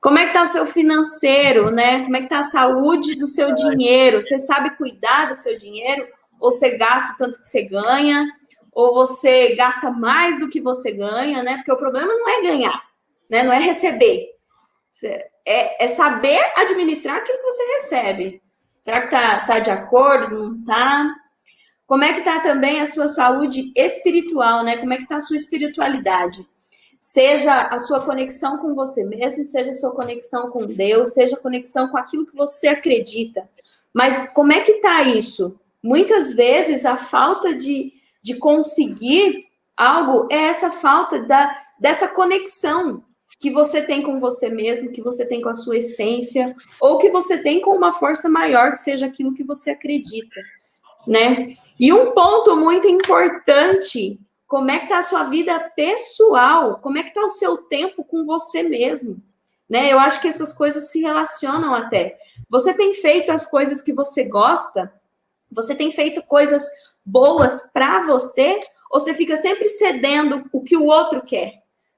C: Como é que tá o seu financeiro, né? Como é que tá a saúde do seu dinheiro? Você sabe cuidar do seu dinheiro? Ou você gasta o tanto que você ganha? Ou você gasta mais do que você ganha, né? Porque o problema não é ganhar, né? Não é receber. É saber administrar aquilo que você recebe. Será que tá de acordo? Não tá? Como é que está também a sua saúde espiritual, né? Como é que está a sua espiritualidade? Seja a sua conexão com você mesmo, seja a sua conexão com Deus, seja a conexão com aquilo que você acredita. Mas como é que está isso? Muitas vezes a falta de conseguir algo é essa falta dessa conexão que você tem com você mesmo, que você tem com a sua essência, ou que você tem com uma força maior, que seja aquilo que você acredita, né? E um ponto muito importante, como é que está a sua vida pessoal? Como é que está o seu tempo com você mesmo? Né? Eu acho que essas coisas se relacionam até. Você tem feito as coisas que você gosta? Você tem feito coisas boas para você? Ou você fica sempre cedendo o que o outro quer?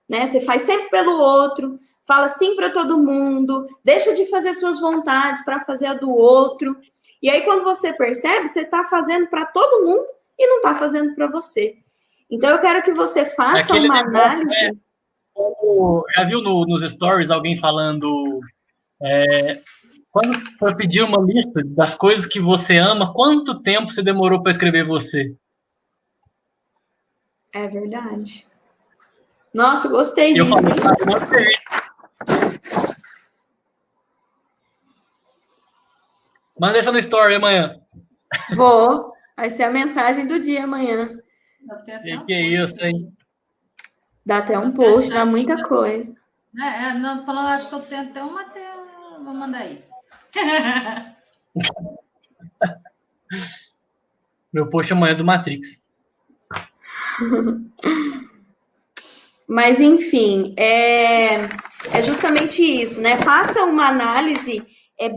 C: Né? Você faz sempre pelo outro, fala sim para todo mundo, deixa de fazer suas vontades para fazer a do outro. E aí, quando você percebe, você está fazendo para todo mundo e não está fazendo para você. Então, eu quero que você faça uma análise.
A: Já viu nos stories alguém falando... quando for pedir uma lista das coisas que você ama, quanto tempo você demorou para escrever você?
C: É verdade. Nossa, gostei disso.
A: Manda essa no story amanhã.
C: Vou. Vai ser a mensagem do dia amanhã.
A: Que é isso, hein?
C: Dá até um post, dá muita coisa.
B: Não, tô falando, acho que eu tenho até uma... Vou mandar aí.
A: Meu post amanhã é do Matrix.
C: Mas, enfim, é justamente isso, né? Faça uma análise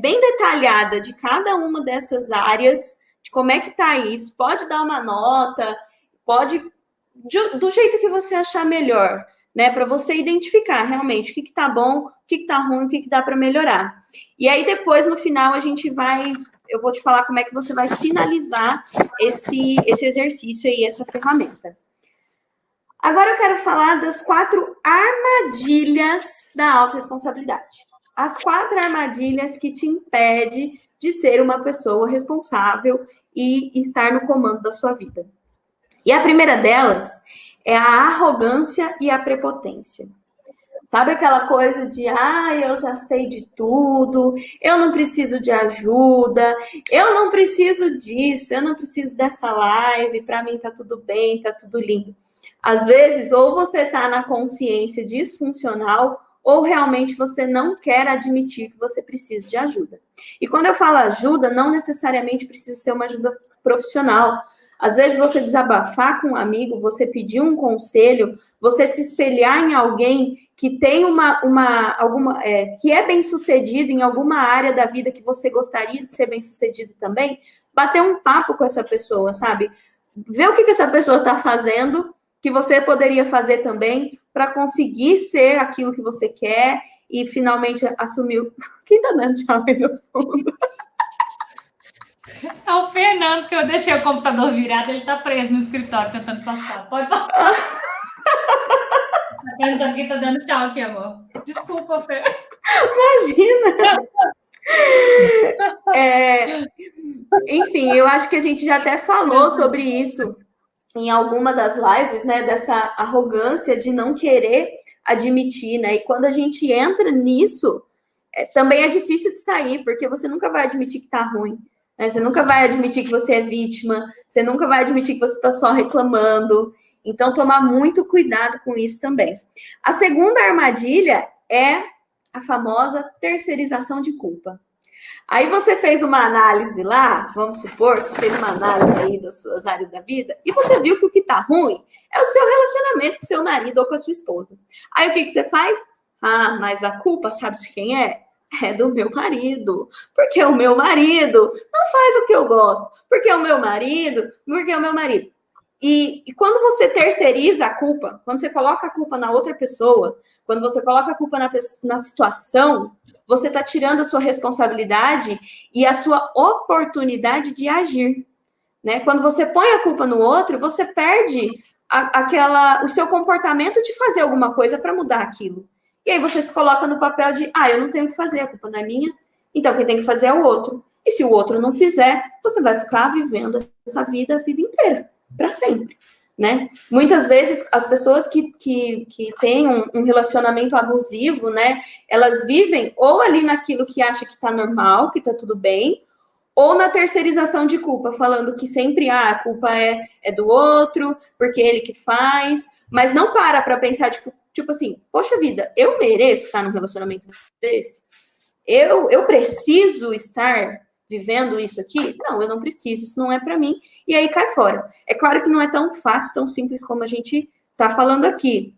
C: bem detalhada de cada uma dessas áreas, de como é que tá isso. Pode dar uma nota, pode... do jeito que você achar melhor, né? Para você identificar realmente o que tá bom, o que tá ruim, o que dá para melhorar. E aí, depois, no final, eu vou te falar como é que você vai finalizar esse exercício aí, essa ferramenta. Agora eu quero falar das 4 armadilhas da autorresponsabilidade. As 4 armadilhas que te impedem de ser uma pessoa responsável e estar no comando da sua vida. E a primeira delas é a arrogância e a prepotência. Sabe aquela coisa de, eu já sei de tudo, eu não preciso de ajuda, eu não preciso disso, eu não preciso dessa live, para mim tá tudo bem, tá tudo lindo. Às vezes, ou você está na consciência disfuncional, ou realmente você não quer admitir que você precisa de ajuda. E quando eu falo ajuda, não necessariamente precisa ser uma ajuda profissional. Às vezes, você desabafar com um amigo, você pedir um conselho, você se espelhar em alguém que tem que é bem-sucedido em alguma área da vida que você gostaria de ser bem-sucedido também, bater um papo com essa pessoa, sabe? Ver o que essa pessoa está fazendo, que você poderia fazer também para conseguir ser aquilo que você quer e finalmente assumir... Quem está dando tchau aí no fundo?
B: É o Fernando, que eu deixei o computador virado, ele está preso no escritório tentando passar. Pode passar. Aqui tá dando tchau aqui, amor. Desculpa, Fê.
C: Imagina! Enfim, eu acho que a gente já até falou sobre isso em alguma das lives, né? Dessa arrogância de não querer admitir, né? E quando a gente entra nisso, também é difícil de sair, porque você nunca vai admitir que tá ruim, né? Você nunca vai admitir que você é vítima, você nunca vai admitir que você tá só reclamando. Então, tomar muito cuidado com isso também. A segunda armadilha é a famosa terceirização de culpa. Aí você fez uma análise lá, vamos supor, você fez uma análise aí das suas áreas da vida, e você viu que o que tá ruim é o seu relacionamento com o seu marido ou com a sua esposa. Aí o que você faz? Ah, mas a culpa, sabe de quem é? É do meu marido. Porque o meu marido não faz o que eu gosto. Porque o meu marido. E quando você terceiriza a culpa, quando você coloca a culpa na outra pessoa, quando você coloca a culpa na situação, você está tirando a sua responsabilidade e a sua oportunidade de agir, né? Quando você põe a culpa no outro, você perde o seu comportamento de fazer alguma coisa para mudar aquilo. E aí você se coloca no papel de, eu não tenho o que fazer, a culpa não é minha, então quem tem que fazer é o outro. E se o outro não fizer, você vai ficar vivendo essa vida a vida inteira, para sempre, né? Muitas vezes as pessoas que têm um relacionamento abusivo, né, elas vivem ou ali naquilo que acha que tá normal, que tá tudo bem, ou na terceirização de culpa, falando que sempre a culpa é do outro, porque ele que faz, mas não para pensar, tipo assim, poxa vida, eu mereço estar num relacionamento desse? Eu preciso estar vivendo isso aqui? Não, eu não preciso, isso não é para mim. E aí cai fora. É claro que não é tão fácil, tão simples como a gente está falando aqui.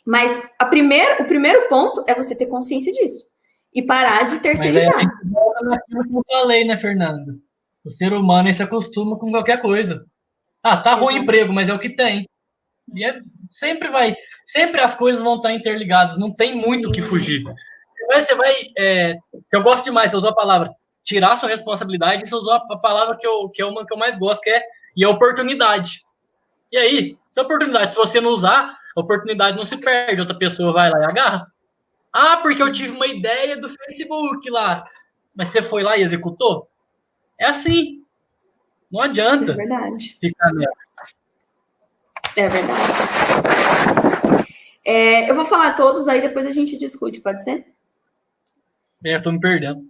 C: Mas o primeiro ponto é você ter consciência disso. E parar de terceirizar.
A: Mas aí a gente volta naquilo que eu falei, né, Fernanda? O ser humano se acostuma com qualquer coisa. Tá ruim o emprego, mas é o que tem. E sempre as coisas vão estar interligadas, não tem muito o que fugir. Eu gosto demais, você usou a palavra tirar sua responsabilidade, você usou a palavra que é uma que eu mais gosto, que é oportunidade. E aí, se você não usar, a oportunidade não se perde, outra pessoa vai lá e agarra. Porque eu tive uma ideia do Facebook lá, mas você foi lá e executou? É assim. Não adianta.
C: É verdade.
A: Ficar nela.
C: É verdade. Eu vou falar todos, aí depois a gente discute, pode ser?
A: Tô me perdendo.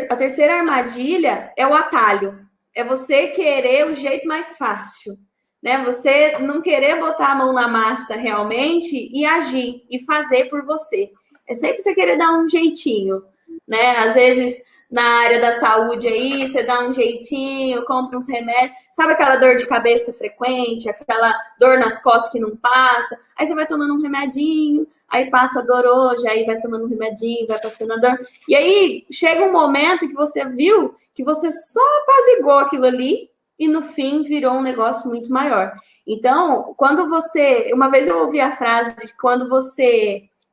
C: A terceira armadilha é o atalho. É você querer o jeito mais fácil, né? Você não querer botar a mão na massa realmente e agir e fazer por você. É sempre você querer dar um jeitinho, né? Às vezes na área da saúde aí, você dá um jeitinho, compra uns remédios, sabe aquela dor de cabeça frequente, aquela dor nas costas que não passa, aí você vai tomando um remedinho, aí passa a dor hoje, aí vai tomando um remedinho, vai passando a dor, e aí chega um momento que você viu que você só apaziguou aquilo ali, e no fim virou um negócio muito maior. Então, uma vez eu ouvi a frase de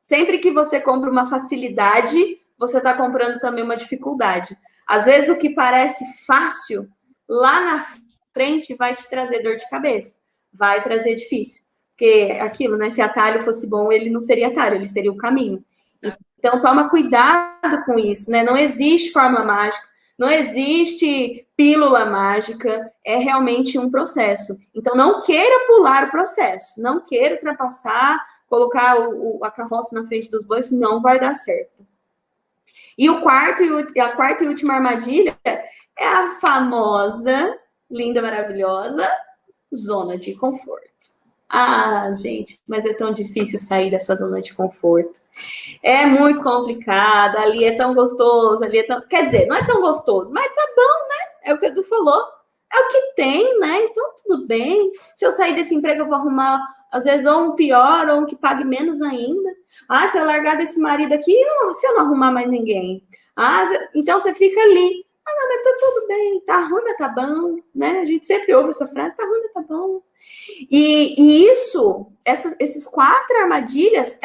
C: sempre que você compra uma facilidade, você está comprando também uma dificuldade. Às vezes, o que parece fácil, lá na frente, vai te trazer dor de cabeça. Vai trazer difícil. Porque aquilo, né? Se atalho fosse bom, ele não seria atalho, ele seria o caminho. Então, toma cuidado com isso, né? Não existe fórmula mágica, não existe pílula mágica, é realmente um processo. Então, não queira pular o processo, não queira ultrapassar, colocar a carroça na frente dos bois, não vai dar certo. E a quarta e última armadilha é a famosa, linda, maravilhosa, zona de conforto. Gente, mas é tão difícil sair dessa zona de conforto. É muito complicado, ali é tão gostoso, ali é tão... Quer dizer, não é tão gostoso, mas tá bom, né? É o que o Edu falou. É o que tem, né? Então, tudo bem. Se eu sair desse emprego, eu vou arrumar, às vezes, ou um pior, ou um que pague menos ainda. Se eu largar desse marido aqui, se eu não arrumar mais ninguém. Então, você fica ali. Não, mas tá tudo bem. Tá ruim, mas tá bom. Né? A gente sempre ouve essa frase, tá ruim, mas tá bom. E essas 4 armadilhas,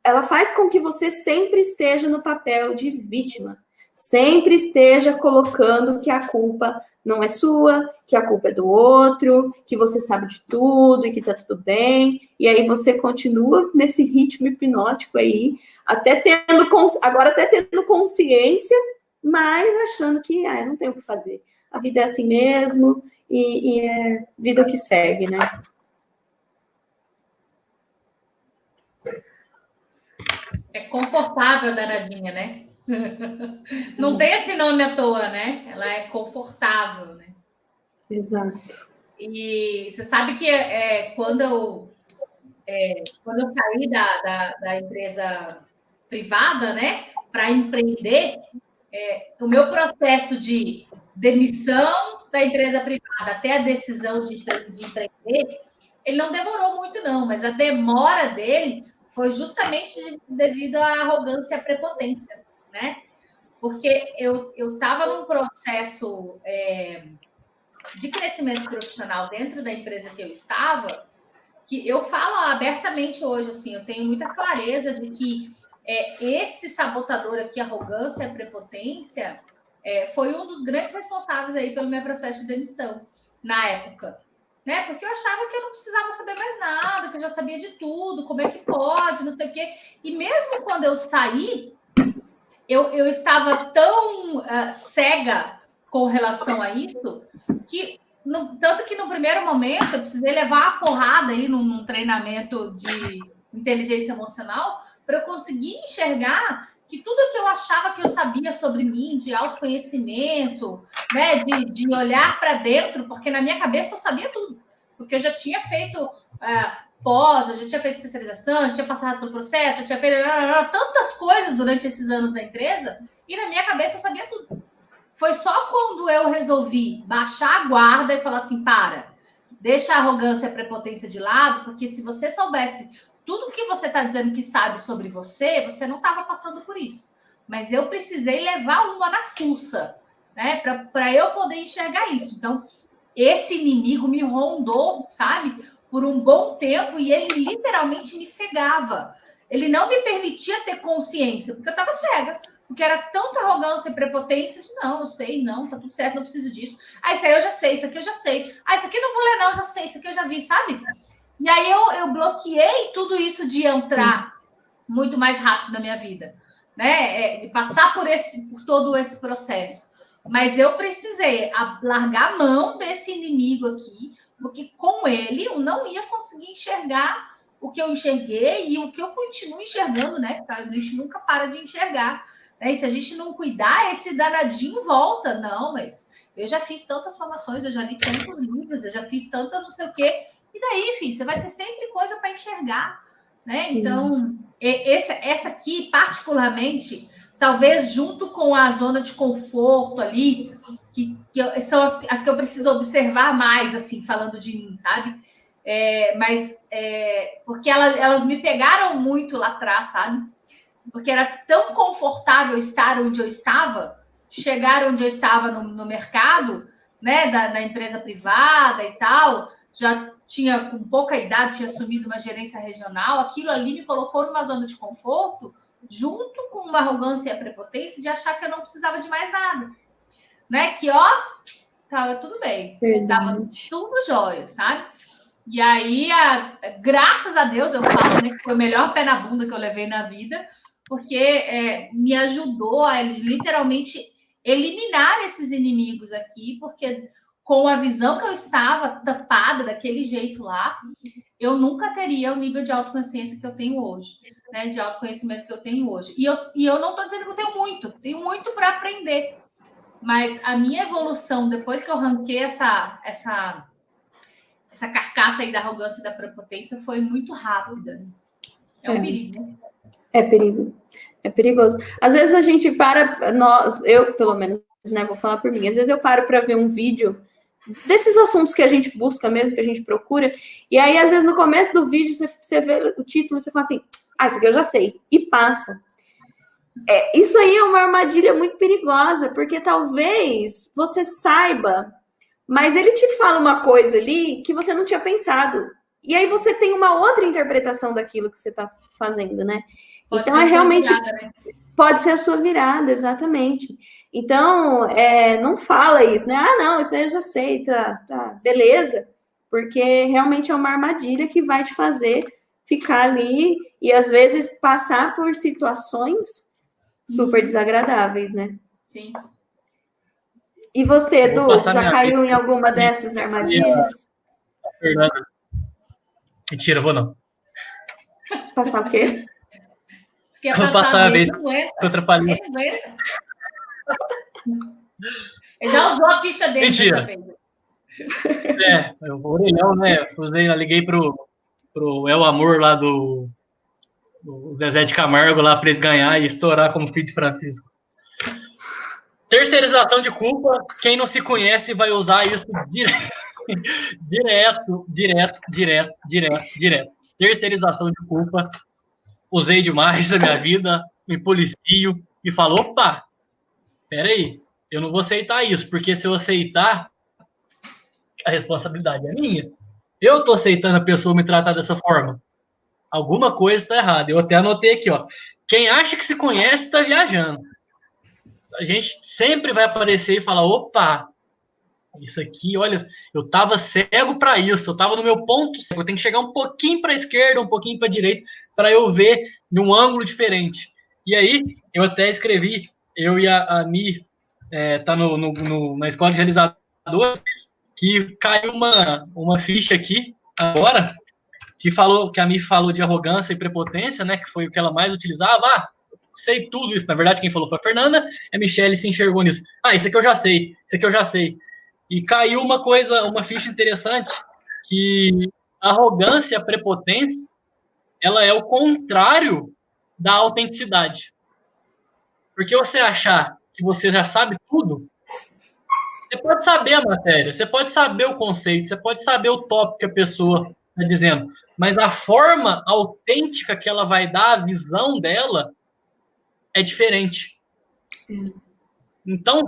C: ela faz com que você sempre esteja no papel de vítima. Sempre esteja colocando que a culpa não é sua, que a culpa é do outro, que você sabe de tudo e que tá tudo bem, e aí você continua nesse ritmo hipnótico aí, agora até tendo consciência, mas achando que eu não tenho o que fazer. A vida é assim mesmo, e é vida que segue, né?
B: É confortável, danadinha, né? Não tem esse nome à toa, né? Ela é confortável, né?
C: Exato.
B: E você sabe que quando eu saí da empresa privada, né, para empreender, o meu processo de demissão da empresa privada até a decisão de empreender, ele não demorou muito, não, mas a demora dele foi justamente devido à arrogância e à prepotência, né? Porque eu estava num processo de crescimento profissional dentro da empresa que eu estava, que eu falo abertamente hoje, assim, eu tenho muita clareza de que esse sabotador aqui, arrogância e prepotência, foi um dos grandes responsáveis aí pelo meu processo de demissão na época, né? Porque eu achava que eu não precisava saber mais nada, que eu já sabia de tudo, como é que pode, não sei o quê. E mesmo quando eu saí, eu estava tão cega com relação a isso, que tanto que no primeiro momento eu precisei levar a porrada aí num treinamento de inteligência emocional para eu conseguir enxergar que tudo que eu achava que eu sabia sobre mim, de autoconhecimento, né, de olhar para dentro, porque na minha cabeça eu sabia tudo, porque eu já tinha feito pós, eu já tinha feito especialização, já tinha passado pelo processo, já tinha feito tantas coisas durante esses anos da empresa, e na minha cabeça eu sabia tudo. Foi só quando eu resolvi baixar a guarda e falar assim, deixa a arrogância e a prepotência de lado, porque se você soubesse tudo que você está dizendo que sabe sobre você, você não estava passando por isso. Mas eu precisei levar uma na fuça, né, para eu poder enxergar isso. Então, esse inimigo me rondou, sabe, por um bom tempo, e ele literalmente me cegava. Ele não me permitia ter consciência, porque eu estava cega. Porque era tanta arrogância e prepotência, não, eu sei, não, tá tudo certo, não preciso disso. Isso aí eu já sei, isso aqui eu já sei. Isso aqui não vou ler não, eu já sei, isso aqui eu já vi, sabe? E aí eu bloqueei tudo isso de entrar muito mais rápido na minha vida, né? De passar por todo esse processo. Mas eu precisei largar a mão desse inimigo aqui, porque com ele eu não ia conseguir enxergar o que eu enxerguei e o que eu continuo enxergando, né? A gente nunca para de enxergar. E se a gente não cuidar, esse danadinho volta. Não, mas eu já fiz tantas formações, eu já li tantos livros, eu já fiz tantas não sei o quê. E daí, filho, você vai ter sempre coisa para enxergar, né? Sim. Então, essa aqui, particularmente, talvez junto com a zona de conforto ali, que são as que eu preciso observar mais, assim, falando de mim, sabe? Porque elas me pegaram muito lá atrás, sabe? Porque era tão confortável estar onde eu estava, chegar onde eu estava no mercado, né, da empresa privada e tal, já tinha, com pouca idade, tinha assumido uma gerência regional, aquilo ali me colocou numa zona de conforto, junto com uma arrogância e a prepotência de achar que eu não precisava de mais nada, né, que, tava tudo bem, tava tudo jóia, sabe? E aí, graças a Deus, eu falo, né, que foi o melhor pé na bunda que eu levei na vida, porque me ajudou a literalmente eliminar esses inimigos aqui, porque com a visão que eu estava tapada daquele jeito lá, eu nunca teria o nível de autoconsciência que eu tenho hoje, né? De autoconhecimento que eu tenho hoje. E eu não estou dizendo que eu tenho muito para aprender, mas a minha evolução, depois que eu arranquei essa carcaça aí da arrogância e da prepotência, foi muito rápida. É um perigo, né?
C: É perigo. É perigoso. Às vezes a gente eu pelo menos, né, vou falar por mim, às vezes eu paro para ver um vídeo desses assuntos que a gente busca mesmo, que a gente procura, e aí às vezes no começo do vídeo você vê o título e você fala assim, isso aqui eu já sei, e passa. Isso aí é uma armadilha muito perigosa, porque talvez você saiba, mas ele te fala uma coisa ali que você não tinha pensado, e aí você tem uma outra interpretação daquilo que você está fazendo, né? Então é realmente pode ser a sua virada, exatamente. Então, não fala isso, né? Ah, não, isso aí eu já sei, tá, beleza. Porque realmente é uma armadilha que vai te fazer ficar ali e, às vezes, passar por situações super desagradáveis, né?
B: Sim.
C: E você, Edu, já caiu em alguma
A: vida
C: dessas armadilhas?
A: Fernanda. Mentira, vou não.
C: Passar o quê?
B: Quer passar a vez que
A: eu atrapalhei.
B: Ele já usou a ficha dele.
A: Mentira. Eu vou orelhão, né? Liguei pro El Amor lá do Zezé de Camargo lá para eles ganhar e estourar como filho de Francisco. Terceirização de culpa, quem não se conhece vai usar isso direto. Terceirização de culpa, usei demais na minha vida, me policio e falo, opa, peraí, eu não vou aceitar isso, porque se eu aceitar, a responsabilidade é minha. Eu tô aceitando a pessoa me tratar dessa forma. Alguma coisa está errada. Eu até anotei aqui, ó. Quem acha que se conhece está viajando. A gente sempre vai aparecer e falar, opa, isso aqui, olha, eu estava cego para isso, eu estava no meu ponto cego, eu tenho que chegar um pouquinho para a esquerda, um pouquinho para a direita, para eu ver num ângulo diferente. E aí, eu até escrevi, eu e a Mi, tá na escola de realizadores, que caiu uma ficha aqui agora, que a Mi falou de arrogância e prepotência, né, que foi o que ela mais utilizava. Sei tudo isso. Na verdade, quem falou foi a Fernanda, a Michelle se enxergou nisso. Isso aqui eu já sei, E caiu uma ficha interessante, que a arrogância, a prepotência, ela é o contrário da autenticidade. Porque você achar que você já sabe tudo, você pode saber a matéria, você pode saber o conceito, você pode saber o tópico que a pessoa está dizendo, mas a forma autêntica que ela vai dar, a visão dela, é diferente. Então,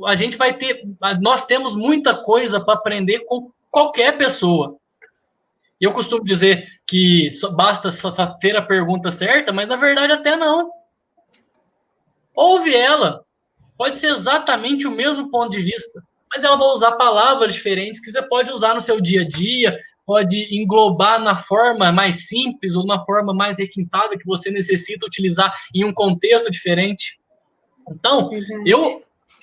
A: a gente vai ter... Nós temos muita coisa para aprender com qualquer pessoa. E eu costumo dizer que basta só ter a pergunta certa, mas na verdade até não. Ouve ela. Pode ser exatamente o mesmo ponto de vista, mas ela vai usar palavras diferentes que você pode usar no seu dia a dia, pode englobar na forma mais simples ou na forma mais requintada que você necessita utilizar em um contexto diferente. Então,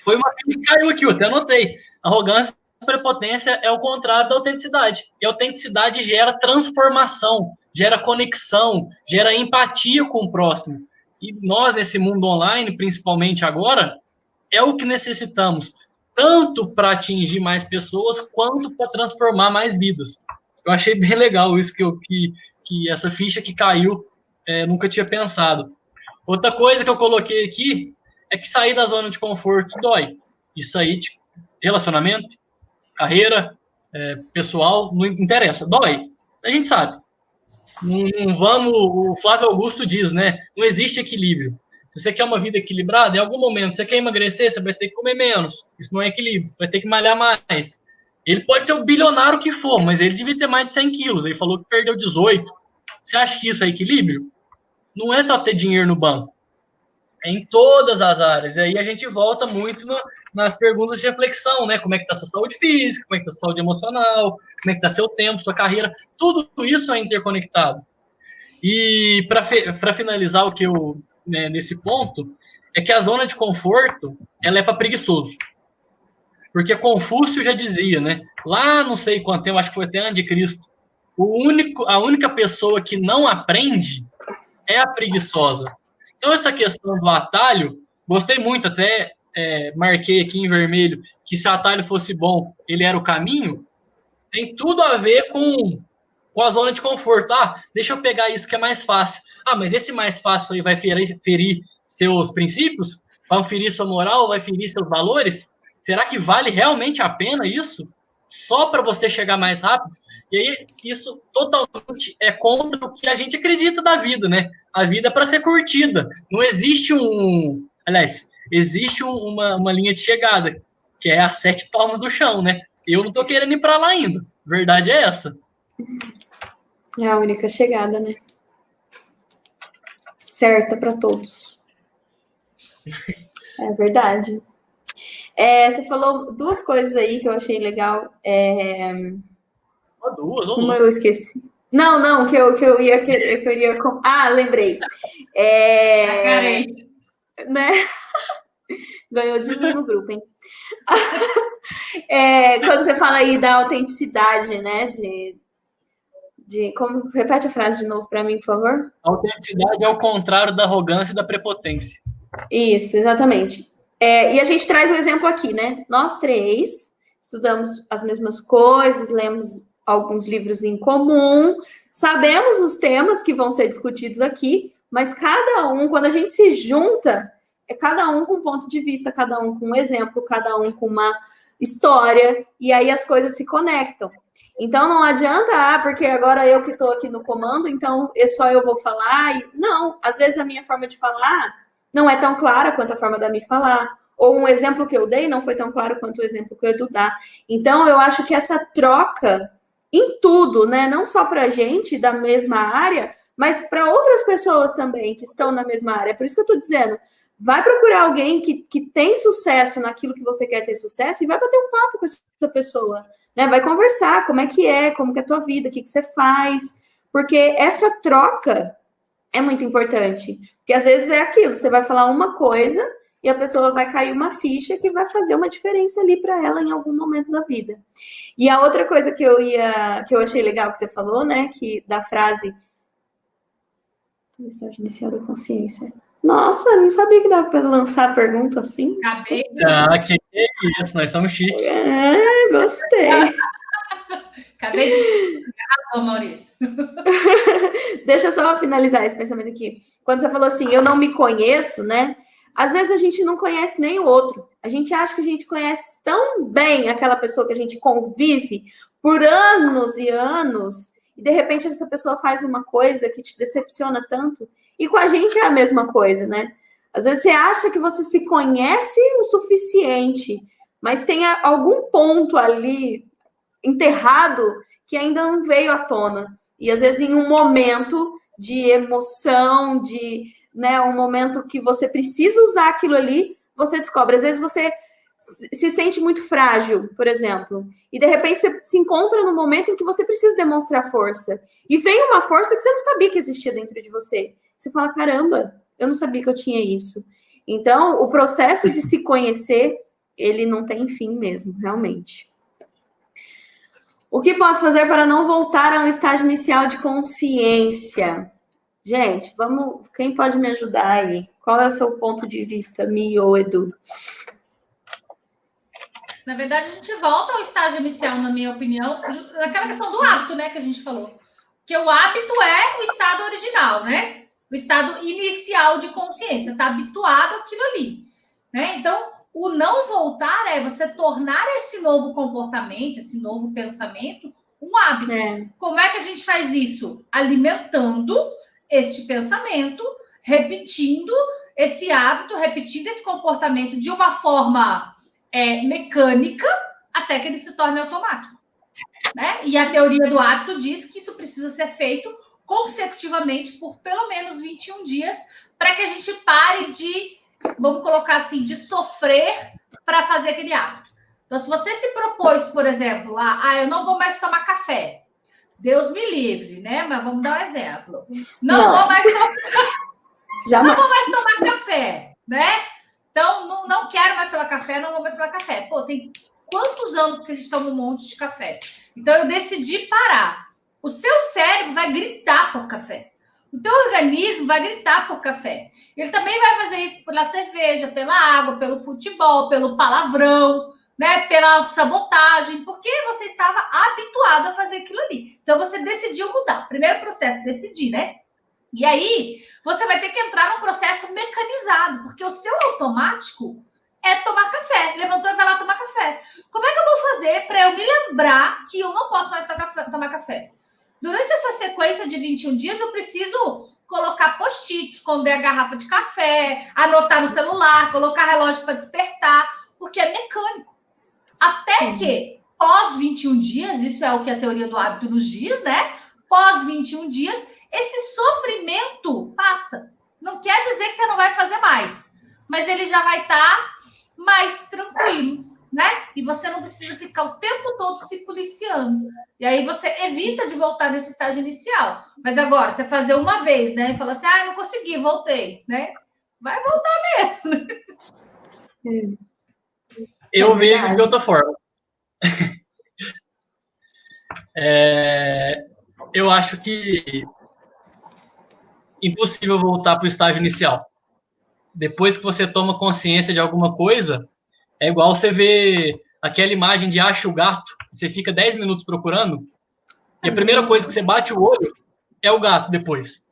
A: foi uma coisa que caiu aqui, eu até anotei. Arrogância e prepotência é o contrário da autenticidade. E a autenticidade gera transformação, gera conexão, gera empatia com o próximo. E nós, nesse mundo online, principalmente agora, é o que necessitamos, tanto para atingir mais pessoas, quanto para transformar mais vidas. Eu achei bem legal isso que essa ficha que caiu, nunca tinha pensado. Outra coisa que eu coloquei aqui é que sair da zona de conforto dói. Isso aí, tipo, relacionamento, carreira, pessoal, não interessa, dói. A gente sabe. Não vamos, o Flávio Augusto diz, né? Não existe equilíbrio. Se você quer uma vida equilibrada, em algum momento você quer emagrecer, você vai ter que comer menos. Isso não é equilíbrio, você vai ter que malhar mais. Ele pode ser o bilionário que for, mas ele devia ter mais de 100 quilos. Ele falou que perdeu 18. Você acha que isso é equilíbrio? Não é só ter dinheiro no banco. É em todas as áreas. E aí a gente volta muito nas perguntas de reflexão, né? Como é que está a sua saúde física, como é que está a sua saúde emocional, como é que está seu tempo, sua carreira. Tudo isso é interconectado. E para finalizar o que eu... nesse ponto, é que a zona de conforto, ela é para preguiçoso. Porque Confúcio já dizia, né? Lá, não sei quanto tempo, acho que foi até antes de Cristo, a única pessoa que não aprende é a preguiçosa. Então, essa questão do atalho, gostei muito, até marquei aqui em vermelho, que se o atalho fosse bom, ele era o caminho, tem tudo a ver com a zona de conforto. Deixa eu pegar isso que é mais fácil. Mas esse mais fácil aí vai ferir seus princípios? Vai ferir sua moral? Vai ferir seus valores? Será que vale realmente a pena isso? Só para você chegar mais rápido? E aí, isso totalmente é contra o que a gente acredita da vida, né? A vida é para ser curtida. Não existe Aliás, existe uma linha de chegada, que é as 7 palmas do chão, né? Eu não tô querendo ir para lá ainda. Verdade é essa.
C: É a única chegada, né? Certa para todos. É verdade. Você falou duas coisas aí que eu achei legal.
A: Duas ou
C: Uma
A: duas.
C: eu esqueci. Não, que eu ia querer, que eu iria. Lembrei. Né? Ganhou de mim no grupo, hein? Quando você fala aí da autenticidade, né? Repete a frase de novo para mim, por favor.
A: A autenticidade é o contrário da arrogância e da prepotência.
C: Isso, exatamente. E a gente traz o exemplo aqui, né? Nós três estudamos as mesmas coisas, lemos alguns livros em comum, sabemos os temas que vão ser discutidos aqui, mas cada um, quando a gente se junta, é cada um com um ponto de vista, cada um com um exemplo, cada um com uma história, e aí as coisas se conectam. Então não adianta, porque agora eu que estou aqui no comando, então só eu vou falar. Não, às vezes a minha forma de falar não é tão clara quanto a forma da Mi falar. Ou um exemplo que eu dei não foi tão claro quanto o exemplo que o Edu dá. Então, eu acho que essa troca em tudo, né? Não só para a gente da mesma área, mas para outras pessoas também que estão na mesma área. Por isso que eu estou dizendo, vai procurar alguém que tem sucesso naquilo que você quer ter sucesso e vai bater um papo com essa pessoa. Né? Vai conversar como que é a tua vida, o que você faz. Porque essa troca é muito importante. Porque às vezes é aquilo, você vai falar uma coisa e a pessoa vai cair uma ficha que vai fazer uma diferença ali para ela em algum momento da vida. E a outra coisa que eu achei legal que você falou, né, que da frase mensagem inicial da consciência. Nossa, não sabia que dava para lançar a pergunta assim.
B: Acabei.
A: Que é isso, nós somos chiques.
C: Gostei.
B: Acabei de razão, Maurício.
C: Deixa eu só finalizar esse pensamento aqui. Quando você falou assim, eu não me conheço, né? Às vezes a gente não conhece nem o outro. A gente acha que a gente conhece tão bem aquela pessoa que a gente convive por anos e anos, e de repente essa pessoa faz uma coisa que te decepciona tanto, e com a gente é a mesma coisa, né? Às vezes você acha que você se conhece o suficiente, mas tem algum ponto ali enterrado que ainda não veio à tona. E às vezes em um momento de emoção, um momento que você precisa usar aquilo ali, você descobre. Às vezes você se sente muito frágil, por exemplo, e de repente você se encontra no momento em que você precisa demonstrar força. E vem uma força que você não sabia que existia dentro de você. Você fala, caramba, eu não sabia que eu tinha isso. Então, o processo de se conhecer, ele não tem fim mesmo, realmente. O que posso fazer para não voltar a um estágio inicial de consciência? Gente, vamos. Quem pode me ajudar aí? Qual é o seu ponto de vista, Mi ou Edu?
B: Na verdade, a gente volta ao estágio inicial, na minha opinião, naquela questão do hábito, né, que a gente falou. Porque o hábito é o estado original, né? O estado inicial de consciência, tá habituado àquilo ali, né? Então, o não voltar é você tornar esse novo comportamento, esse novo pensamento, um hábito. Como é que a gente faz isso? Alimentando este pensamento, repetindo esse hábito, repetindo esse comportamento de uma forma mecânica, até que ele se torne automático. Né? E a teoria do hábito diz que isso precisa ser feito consecutivamente por pelo menos 21 dias, para que a gente pare de, vamos colocar assim, de sofrer para fazer aquele hábito. Então, se você se propôs, por exemplo, eu não vou mais tomar café, Deus me livre, né? Mas vamos dar um exemplo. Não vou mais tomar café, né? Então, não quero mais tomar café, não vou mais tomar café. Pô, tem quantos anos que eles tomam um monte de café? Então, eu decidi parar. O seu cérebro vai gritar por café. O teu organismo vai gritar por café. Ele também vai fazer isso pela cerveja, pela água, pelo futebol, pelo palavrão, né? Pela autossabotagem, porque você estava habituado a fazer aquilo ali. Então, você decidiu mudar. Primeiro processo, decidir, né? E aí, você vai ter que entrar num processo mecanizado, porque o seu automático é tomar café. Levantou e vai lá tomar café. Como é que eu vou fazer para eu me lembrar que eu não posso mais tomar café? Durante essa sequência de 21 dias, eu preciso colocar post-it, esconder a garrafa de café, anotar no celular, colocar relógio para despertar, porque é mecânico. Até que, pós 21 dias, isso é o que a teoria do hábito nos diz, né? Pós 21 dias, esse sofrimento passa. Não quer dizer que você não vai fazer mais, mas ele já vai estar mais tranquilo, né? E você não precisa ficar o tempo todo se policiando. E aí você evita de voltar nesse estágio inicial. Mas agora, você fazer uma vez, né? E falar assim, não consegui, voltei, né? Vai voltar mesmo, né?
A: Eu vejo de outra forma. Eu acho que impossível voltar para o estágio inicial. Depois que você toma consciência de alguma coisa, é igual você ver aquela imagem de acha o gato, você fica 10 minutos procurando, e a primeira coisa que você bate o olho é o gato depois.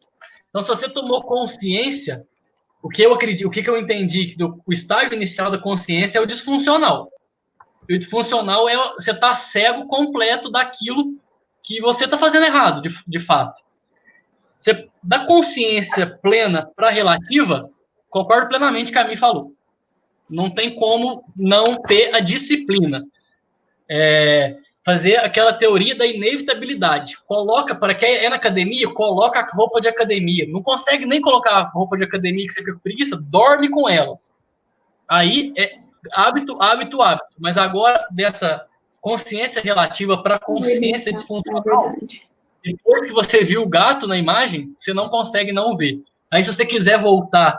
A: Então, se você tomou consciência, o que eu acredito, o que eu entendi, que o estágio inicial da consciência é o disfuncional. E o disfuncional é você estar cego completo daquilo que você está fazendo errado, de fato. Você, da consciência plena para relativa, concordo plenamente com a Mi falou. Não tem como não ter a disciplina. Fazer aquela teoria da inevitabilidade. Coloca, para quem é na academia, coloca a roupa de academia. Não consegue nem colocar a roupa de academia que você fica com preguiça, dorme com ela. Aí é hábito. Mas agora, dessa consciência relativa para consciência disfuncional, depois que você viu o gato na imagem, você não consegue não ver. Aí, se você quiser voltar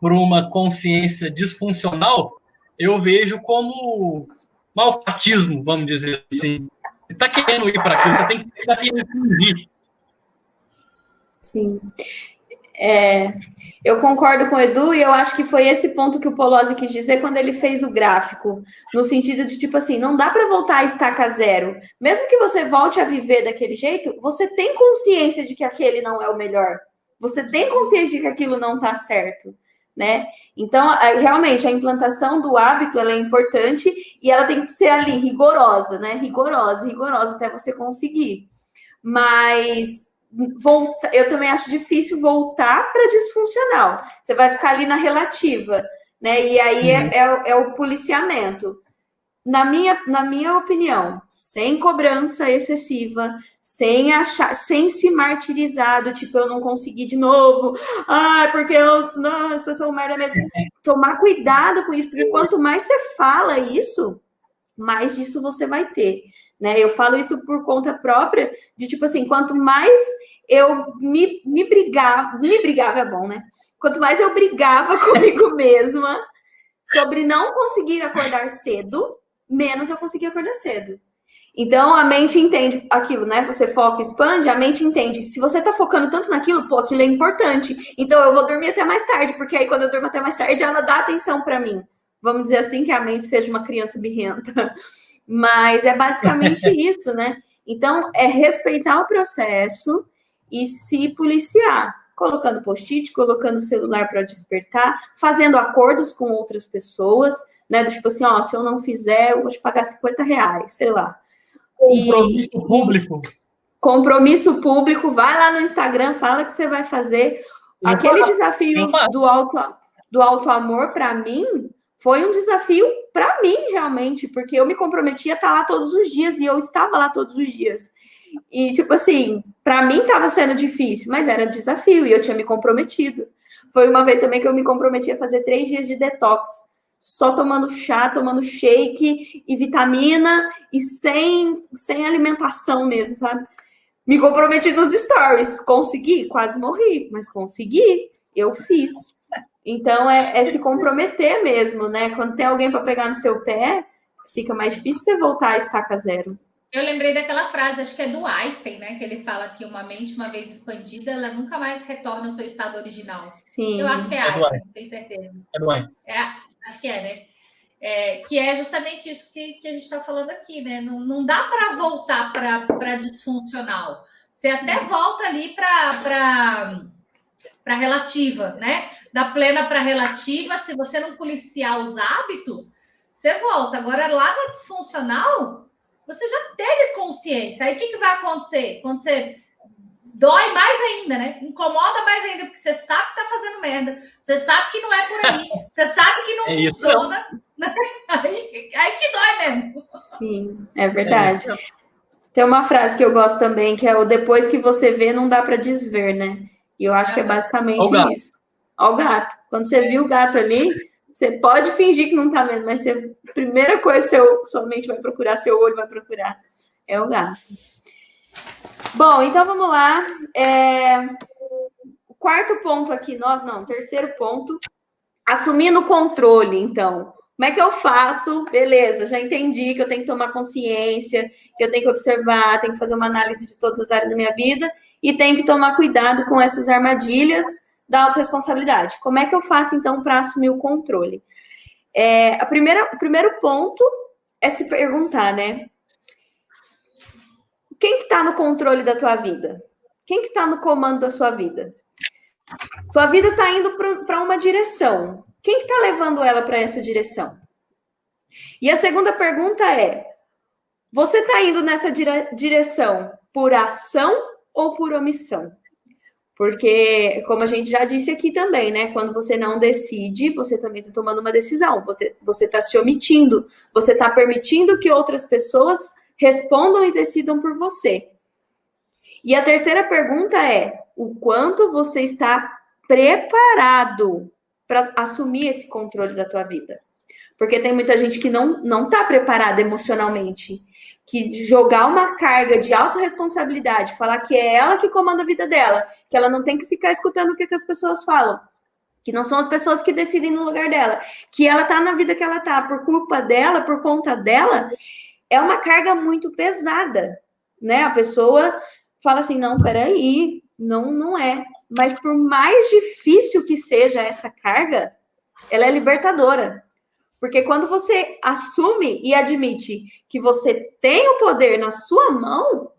A: por uma consciência disfuncional, eu vejo como malfatismo, vamos dizer assim. Você está querendo ir para aquilo, você tem que estar querendo fugir.
C: Sim. Eu concordo com o Edu e eu acho que foi esse ponto que o Polozzi quis dizer quando ele fez o gráfico, no sentido de, tipo assim, não dá para voltar a estaca zero. Mesmo que você volte a viver daquele jeito, você tem consciência de que aquele não é o melhor. Você tem consciência de que aquilo não está certo, né? Então, realmente, a implantação do hábito, ela é importante e ela tem que ser ali, rigorosa, né? Rigorosa até você conseguir. Mas eu também acho difícil voltar para disfuncional. Você vai ficar ali na relativa, né? E aí é o policiamento. Na minha opinião, sem cobrança excessiva, sem se martirizar, do tipo, eu não consegui de novo, porque eu sou merda mesmo. Tomar cuidado com isso, porque quanto mais você fala isso, mais disso você vai ter, né? Eu falo isso por conta própria, de tipo assim, quanto mais eu me brigava é bom, né? Quanto mais eu brigava comigo mesma sobre não conseguir acordar cedo, menos eu conseguia acordar cedo. Então, a mente entende aquilo, né? Você foca, expande, a mente entende. Se você tá focando tanto naquilo, pô, aquilo é importante. Então, eu vou dormir até mais tarde, porque aí quando eu durmo até mais tarde, ela dá atenção para mim. Vamos dizer assim, que a mente seja uma criança birrenta. Mas é basicamente isso, né? Então, é respeitar o processo e se policiar. Colocando post-it, colocando o celular para despertar, fazendo acordos com outras pessoas, né? Do tipo assim, se eu não fizer, eu vou te pagar R$50, sei lá.
A: Compromisso público.
C: Compromisso público, vai lá no Instagram, fala que você vai fazer. Aquele desafio do auto-amor, para mim, foi um desafio para mim, realmente, porque eu me comprometi a estar lá todos os dias, e eu estava lá todos os dias. E, tipo assim, para mim estava sendo difícil, mas era desafio, e eu tinha me comprometido. Foi uma vez também que eu me comprometi a fazer 3 dias de detox, só tomando chá, tomando shake e vitamina, e sem alimentação mesmo, sabe? Me comprometi nos stories, consegui, quase morri, mas consegui, eu fiz. Então, é se comprometer mesmo, né? Quando tem alguém para pegar no seu pé, fica mais difícil você voltar a estaca zero.
B: Eu lembrei daquela frase, acho que é do Einstein, né? Que ele fala que uma mente, uma vez expandida, ela nunca mais retorna ao seu estado original.
C: Sim.
B: Eu acho que é Einstein, não tenho certeza.
A: É do Einstein.
B: Acho que é, né? Que é justamente isso que a gente está falando aqui, né? Não dá para voltar para disfuncional. Você até volta ali para relativa, né? Da plena para relativa, se você não policiar os hábitos, você volta. Agora, lá na disfuncional, você já teve consciência. Aí, o que vai acontecer? Quando você dói mais ainda, né? Incomoda mais ainda, porque você sabe que tá fazendo merda. Você sabe que não é por aí. Você sabe que não funciona. Aí que dói mesmo.
C: Sim, é verdade. Tem uma frase que eu gosto também, que é o depois que você vê, não dá para desver, né? E eu acho que é basicamente isso. Ó o gato. Quando você viu o gato ali, Você pode fingir que não está vendo, mas a primeira coisa sua mente vai procurar, seu olho vai procurar, é o gato. Bom, então vamos lá. O quarto ponto aqui, terceiro ponto, assumindo o controle, então. Como é que eu faço? Beleza, já entendi que eu tenho que tomar consciência, que eu tenho que observar, tenho que fazer uma análise de todas as áreas da minha vida e tenho que tomar cuidado com essas armadilhas da autorresponsabilidade. Como é que eu faço, então, para assumir o controle? O primeiro ponto é se perguntar, né? Quem que está no controle da tua vida? Quem que está no comando da sua vida? Sua vida está indo para uma direção. Quem que está levando ela para essa direção? E a segunda pergunta é, você está indo nessa direção por ação ou por omissão? Porque, como a gente já disse aqui também, né? Quando você não decide, você também está tomando uma decisão. Você está se omitindo. Você está permitindo que outras pessoas respondam e decidam por você. E a terceira pergunta é, o quanto você está preparado para assumir esse controle da tua vida? Porque tem muita gente que não está preparada emocionalmente, que jogar uma carga de autorresponsabilidade, falar que é ela que comanda a vida dela, que ela não tem que ficar escutando o que as pessoas falam, que não são as pessoas que decidem no lugar dela, que ela tá na vida que ela tá por culpa dela, por conta dela, é uma carga muito pesada, né? A pessoa fala assim, não, peraí, não é. Mas por mais difícil que seja essa carga, ela é libertadora. Porque quando você assume e admite que você tem o poder na sua mão,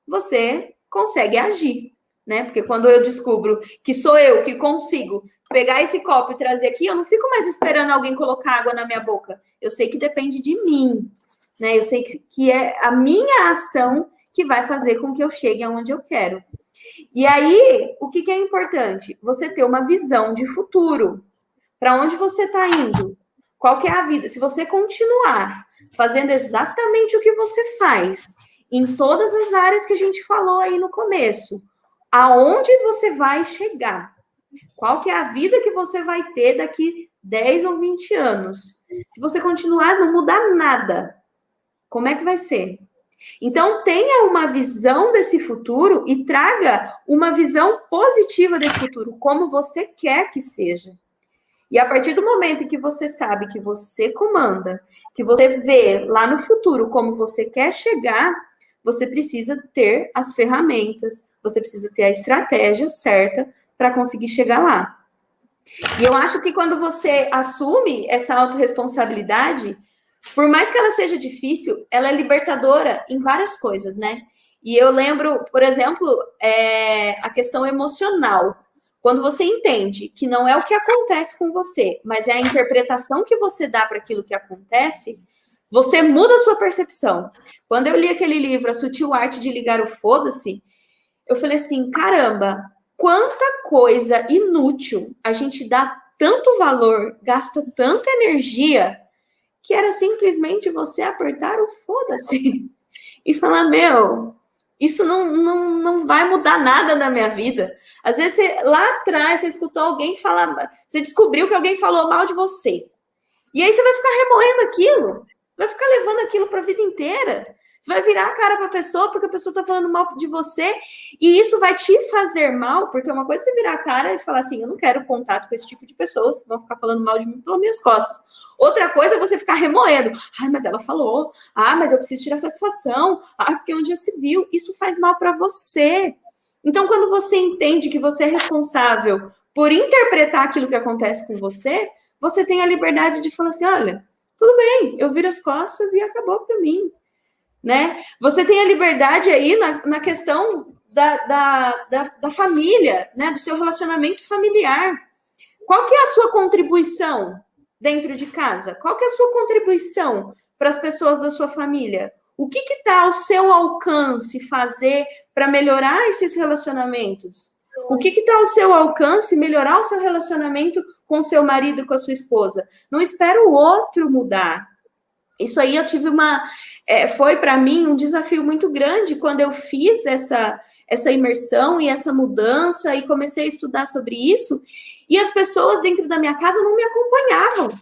C: você consegue agir, né? Porque quando eu descubro que sou eu que consigo pegar esse copo e trazer aqui, eu não fico mais esperando alguém colocar água na minha boca. Eu sei que depende de mim, né? Eu sei que é a minha ação que vai fazer com que eu chegue aonde eu quero. E aí, o que é importante? Você ter uma visão de futuro. Para onde você está indo? Qual que é a vida? Se você continuar fazendo exatamente o que você faz, em todas as áreas que a gente falou aí no começo, aonde você vai chegar? Qual que é a vida que você vai ter daqui 10 ou 20 anos? Se você continuar, não mudar nada, como é que vai ser? Então, tenha uma visão desse futuro e traga uma visão positiva desse futuro, como você quer que seja. E a partir do momento em que você sabe que você comanda, que você vê lá no futuro como você quer chegar, você precisa ter as ferramentas, você precisa ter a estratégia certa para conseguir chegar lá. E eu acho que quando você assume essa autorresponsabilidade, por mais que ela seja difícil, ela é libertadora em várias coisas, né? E eu lembro, por exemplo, a questão emocional. Quando você entende que não é o que acontece com você, mas é a interpretação que você dá para aquilo que acontece, você muda a sua percepção. Quando eu li aquele livro, A Sutil Arte de Ligar o Foda-se, eu falei assim, caramba, quanta coisa inútil a gente dá tanto valor, gasta tanta energia, que era simplesmente você apertar o foda-se e falar, meu, isso não vai mudar nada na minha vida. Às vezes, lá atrás, você escutou alguém falar, você descobriu que alguém falou mal de você. E aí você vai ficar remoendo aquilo, vai ficar levando aquilo para a vida inteira. Você vai virar a cara para a pessoa porque a pessoa está falando mal de você e isso vai te fazer mal, porque uma coisa é você virar a cara e falar assim, eu não quero contato com esse tipo de pessoas que vão ficar falando mal de mim pelas minhas costas. Outra coisa é você ficar remoendo. Ai, mas ela falou. Ah, mas eu preciso tirar satisfação. Ah, porque um dia se viu. Isso faz mal para você. Então, quando você entende que você é responsável por interpretar aquilo que acontece com você, você tem a liberdade de falar assim, olha, tudo bem, eu viro as costas e acabou para mim. Né? Você tem a liberdade aí na questão da família, né? Do seu relacionamento familiar. Qual que é a sua contribuição dentro de casa? Qual que é a sua contribuição para as pessoas da sua família? O que está ao seu alcance fazer para melhorar esses relacionamentos? O que está ao seu alcance melhorar o seu relacionamento com o seu marido e com a sua esposa? Não espera o outro mudar. Isso aí eu tive foi para mim um desafio muito grande quando eu fiz essa imersão e essa mudança e comecei a estudar sobre isso. E as pessoas dentro da minha casa não me acompanhavam.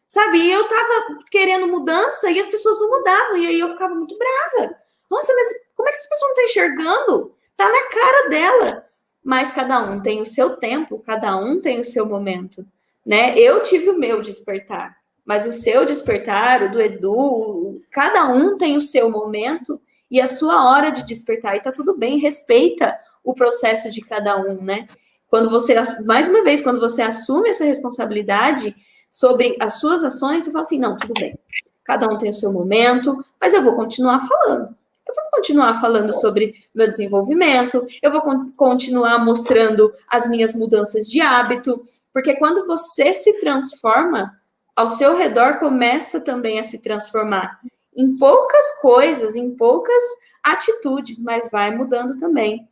C: sabe? E eu tava querendo mudança e as pessoas não mudavam, e aí eu ficava muito brava. Nossa, mas como é que as pessoas não estão enxergando? Tá na cara dela. Mas cada um tem o seu tempo, cada um tem o seu momento, né? Eu tive o meu despertar, mas o seu despertar, o do Edu, cada um tem o seu momento e a sua hora de despertar, e tá tudo bem, respeita o processo de cada um, né? Quando você, mais uma vez, quando você assume essa responsabilidade sobre as suas ações, você fala assim, não, tudo bem, cada um tem o seu momento, mas eu vou continuar falando. Eu vou continuar falando sobre meu desenvolvimento, eu vou continuar mostrando as minhas mudanças de hábito, porque quando você se transforma, ao seu redor começa também a se transformar em poucas coisas, em poucas atitudes, mas vai mudando também.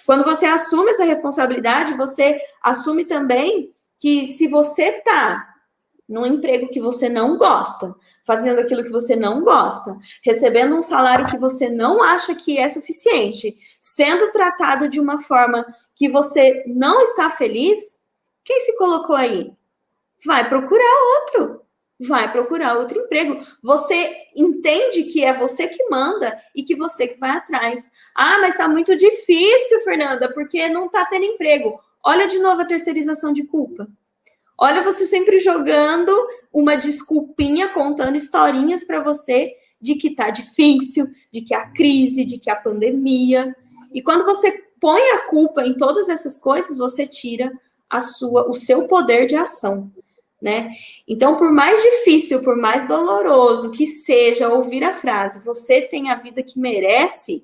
C: Quando você assume essa responsabilidade, você assume também que se você está num emprego que você não gosta, fazendo aquilo que você não gosta, recebendo um salário que você não acha que é suficiente, sendo tratado de uma forma que você não está feliz, quem se colocou aí? Vai procurar outro. Vai procurar outro emprego. Você entende que é você que manda e que você que vai atrás. Ah, mas tá muito difícil, Fernanda, porque não tá tendo emprego. Olha de novo a terceirização de culpa. Olha você sempre jogando uma desculpinha, contando historinhas para você de que tá difícil, de que a crise, de que a pandemia. E quando você põe a culpa em todas essas coisas, você tira o seu poder de ação, né? Então, por mais difícil, por mais doloroso que seja ouvir a frase, você tem a vida que merece,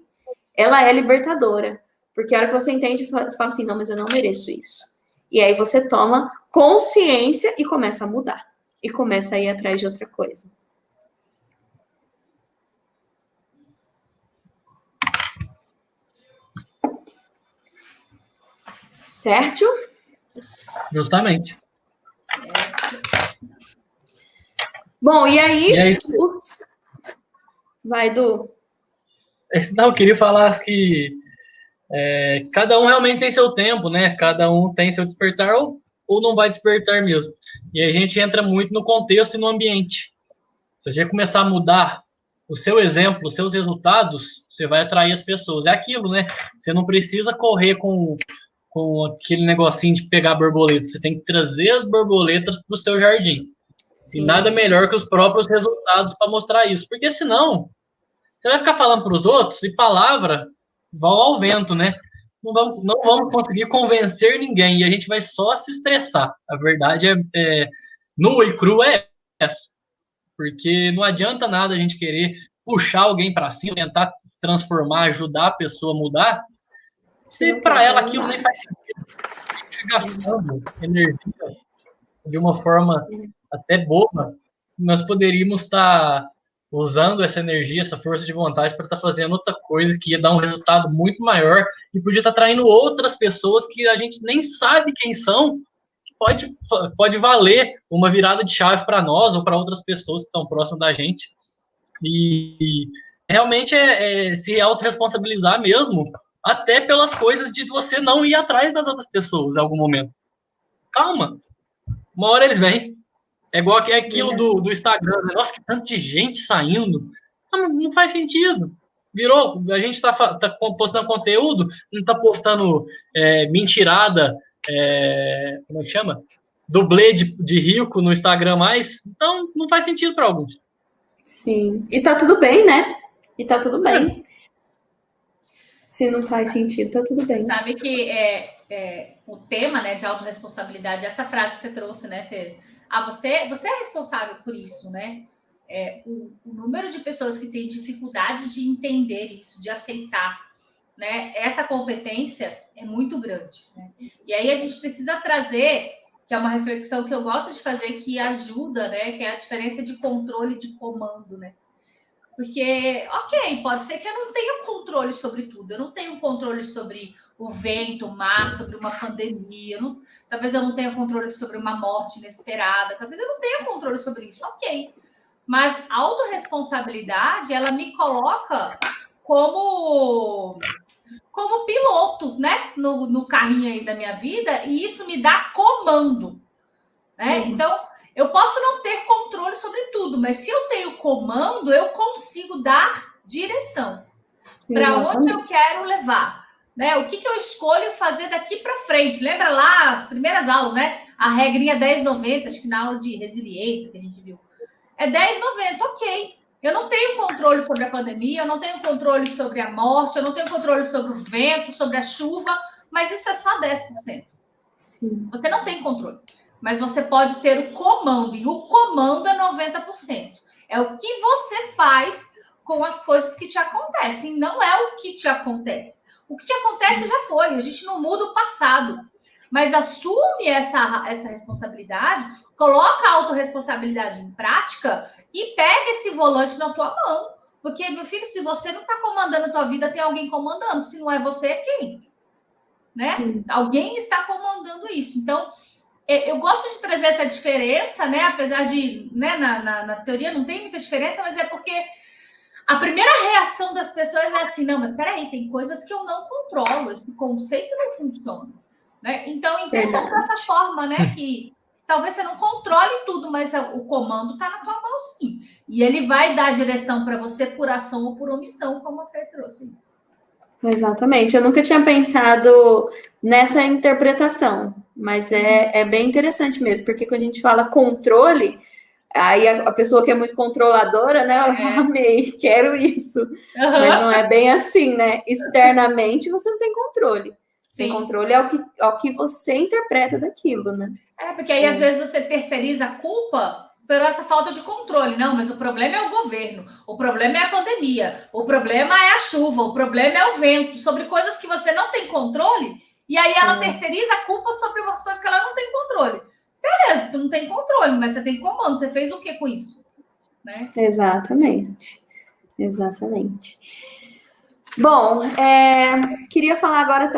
C: ela é libertadora. Porque a hora que você entende, você fala assim, não, mas eu não mereço isso. E aí você toma consciência e começa a mudar. E começa a ir atrás de outra coisa. Certo?
A: Justamente.
C: Bom, e aí...
A: E é isso.
C: Vai, Du.
A: Não, eu queria falar que cada um realmente tem seu tempo, né? Cada um tem seu despertar ou não vai despertar mesmo. E a gente entra muito no contexto e no ambiente. Se você começar a mudar o seu exemplo, os seus resultados, você vai atrair as pessoas. É aquilo, né? Você não precisa correr com aquele negocinho de pegar borboleta. Você tem que trazer as borboletas para o seu jardim. Sim. E nada melhor que os próprios resultados para mostrar isso. Porque senão, você vai ficar falando para os outros e palavra vão ao vento, né? Não vamos conseguir convencer ninguém e a gente vai só se estressar. A verdade é nua e crua é essa. Porque não adianta nada a gente querer puxar alguém para cima, tentar transformar, ajudar a pessoa a mudar, se para ela aquilo nem faz sentido. Fica gastando energia de uma forma até boba, nós poderíamos estar usando essa energia, essa força de vontade para estar fazendo outra coisa que ia dar um resultado muito maior e podia estar atraindo outras pessoas que a gente nem sabe quem são, pode valer uma virada de chave para nós ou para outras pessoas que estão próximas da gente. E realmente se autorresponsabilizar mesmo, até pelas coisas de você não ir atrás das outras pessoas em algum momento. Calma, uma hora eles vêm. É igual aquilo do Instagram, né? Nossa, que tanto de gente saindo. Não faz sentido. Virou, a gente tá postando conteúdo, não tá postando mentirada, como é que chama? Dublê de rico no Instagram mais. Então, não faz sentido para alguns.
C: Sim. E tá tudo bem, né? E tá tudo bem. Se não faz sentido, tá tudo bem.
B: Sabe que o tema, né, de autorresponsabilidade, essa frase que você trouxe, né, Fê? Você é responsável por isso, né? O número de pessoas que têm dificuldade de entender isso, de aceitar, né? Essa competência é muito grande, né? E aí a gente precisa trazer, que é uma reflexão que eu gosto de fazer, que ajuda, né? Que é a diferença de controle e de comando, né? Porque, ok, pode ser que eu não tenha controle sobre tudo, eu não tenho controle sobre o vento, o mar, sobre uma pandemia, talvez eu não tenha controle sobre uma morte inesperada, talvez eu não tenha controle sobre isso, ok. Mas a autorresponsabilidade, ela me coloca como piloto, né, no carrinho aí da minha vida, e isso me dá comando, né? Então, Eu posso não ter controle sobre tudo, mas se eu tenho comando, eu consigo dar direção para onde eu quero levar, né? O que eu escolho fazer daqui para frente? Lembra lá as primeiras aulas, né? A regrinha 10-90, acho que na aula de resiliência que a gente viu. É 10-90, ok. Eu não tenho controle sobre a pandemia, eu não tenho controle sobre a morte, eu não tenho controle sobre o vento, sobre a chuva, mas isso é só 10%. Sim. Você não tem controle, mas você pode ter o comando, e o comando é 90%. É o que você faz com as coisas que te acontecem, não é o que te acontece. O que te acontece já foi, a gente não muda o passado, mas assume essa responsabilidade, coloca a autorresponsabilidade em prática e pega esse volante na tua mão. Porque, meu filho, se você não está comandando a tua vida, tem alguém comandando. Se não é você, é quem? Né? Alguém está comandando isso. Então, eu gosto de trazer essa diferença, né? Apesar de, né, na teoria não tem muita diferença, mas é porque a primeira reação das pessoas é assim, não, mas peraí, tem coisas que eu não controlo, esse conceito não funciona. Né? Então, entendam dessa forma, né? Que talvez você não controle tudo, mas o comando está na tua mão, sim. E ele vai dar direção para você por ação ou por omissão, como a Fer trouxe.
C: Exatamente. Eu nunca tinha pensado nessa interpretação, mas é bem interessante mesmo, porque quando a gente fala controle, aí a pessoa que é muito controladora, né? Eu amei, quero isso. Mas não é bem assim, né? Externamente você não tem controle. Tem controle ao que você interpreta daquilo, né?
B: Porque aí às vezes você terceiriza a culpa por essa falta de controle. Não, mas o problema é o governo, o problema é a pandemia, o problema é a chuva, o problema é o vento, sobre coisas que você não tem controle, e aí ela terceiriza a culpa sobre umas coisas que ela não tem controle. Beleza, tu não tem controle, mas você tem comando, você fez o que com isso? Né?
C: Exatamente. Bom, queria falar agora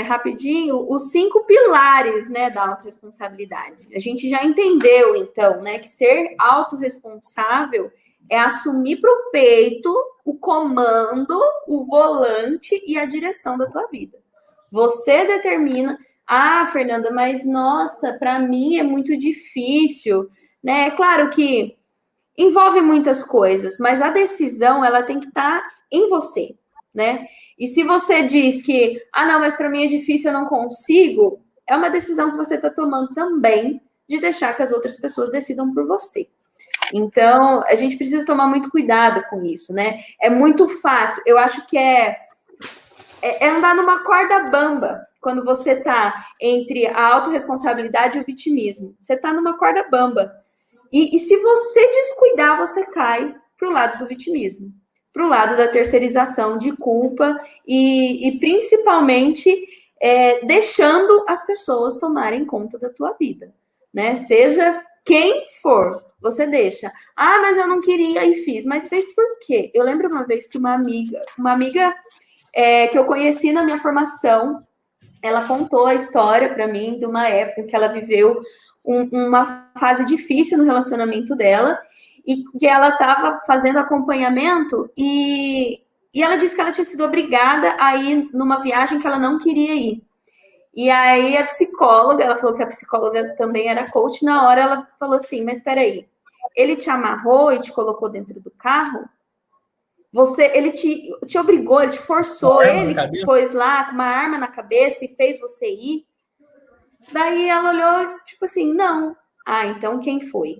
C: rapidinho os 5 pilares, né, da autorresponsabilidade. A gente já entendeu, então, né, que ser autorresponsável é assumir para o peito o comando, o volante e a direção da tua vida. Você determina, Fernanda, mas nossa, para mim é muito difícil, né? É claro que envolve muitas coisas, mas a decisão ela tem que estar em você. Né? E se você diz que, não, mas para mim é difícil, eu não consigo, é uma decisão que você está tomando também de deixar que as outras pessoas decidam por você. Então, a gente precisa tomar muito cuidado com isso, né? É muito fácil, eu acho que é andar numa corda bamba quando você está entre a autorresponsabilidade e o vitimismo. Você está numa corda bamba. E se você descuidar, você cai para o lado do vitimismo, para o lado da terceirização de culpa e principalmente deixando as pessoas tomarem conta da tua vida, né? Seja quem for, você deixa. Mas eu não queria e fiz. Mas fez por quê? Eu lembro uma vez que uma amiga que eu conheci na minha formação, ela contou a história para mim de uma época que ela viveu uma fase difícil no relacionamento dela, e que ela estava fazendo acompanhamento e ela disse que ela tinha sido obrigada a ir numa viagem que ela não queria ir. E aí a psicóloga, ela falou que a psicóloga também era coach, na hora ela falou assim, mas espera aí, ele te amarrou e te colocou dentro do carro? Ele te obrigou, ele te forçou, ele que pôs lá com uma arma na cabeça e fez você ir? Daí ela olhou, tipo assim, não. Então quem foi?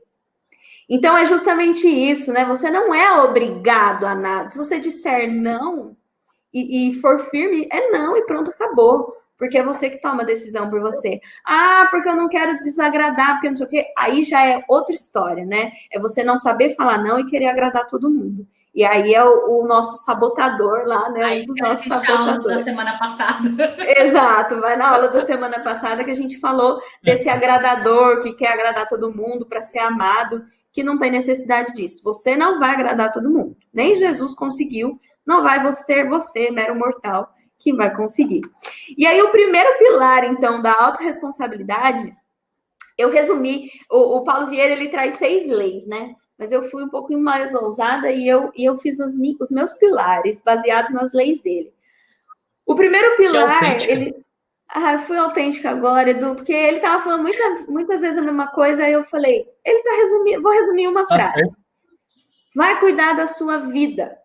C: Então, é justamente isso, né? Você não é obrigado a nada. Se você disser não e for firme, é não e pronto, acabou. Porque é você que toma a decisão por você. Porque eu não quero desagradar, porque não sei o quê. Aí já é outra história, né? É você não saber falar não e querer agradar todo mundo. E aí é o nosso sabotador lá, né?
B: Aí
C: um dos nossos sabotadores.
B: Da semana passada.
C: Exato, vai na aula da semana passada que a gente falou desse agradador que quer agradar todo mundo para ser amado, que não tem necessidade disso. Você não vai agradar todo mundo. Nem Jesus conseguiu, não vai ser você, mero mortal, que vai conseguir. E aí o primeiro pilar, então, da autorresponsabilidade, eu resumi, o Paulo Vieira, ele traz 6 leis, né? Mas eu fui um pouquinho mais ousada e eu fiz os meus pilares, baseado nas leis dele. O primeiro pilar, Eu fui autêntica agora, Edu, porque ele estava falando muitas vezes a mesma coisa, aí eu falei, ele está resumindo, vou resumir uma frase. Vai cuidar da sua vida.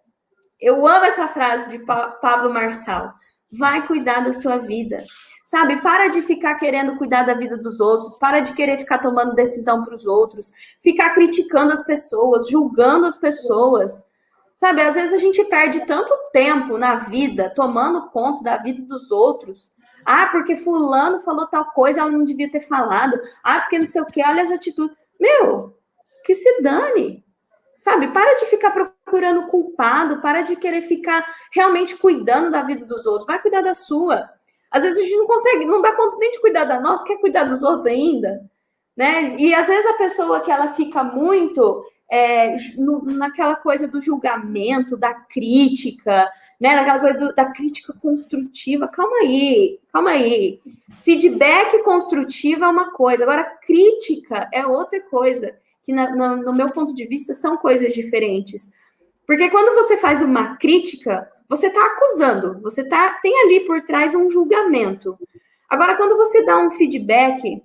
C: Eu amo essa frase de Pablo Marçal. Vai cuidar da sua vida. Sabe, para de ficar querendo cuidar da vida dos outros, para de querer ficar tomando decisão para os outros, ficar criticando as pessoas, julgando as pessoas. Sabe, às vezes a gente perde tanto tempo na vida tomando conta da vida dos outros. Porque fulano falou tal coisa, ela não devia ter falado. Porque não sei o que, olha as atitudes. Meu, que se dane. Sabe, para de ficar procurando culpado, para de querer ficar realmente cuidando da vida dos outros, vai cuidar da sua. Às vezes a gente não consegue, não dá conta nem de cuidar da nossa, quer cuidar dos outros ainda, né? E às vezes a pessoa que ela fica muito naquela coisa do julgamento, da crítica, né? Naquela coisa da crítica construtiva. Calma aí. Feedback construtivo é uma coisa, agora crítica é outra coisa. Que no meu ponto de vista são coisas diferentes. Porque quando você faz uma crítica, você está acusando, tem ali por trás um julgamento. Agora, quando você dá um feedback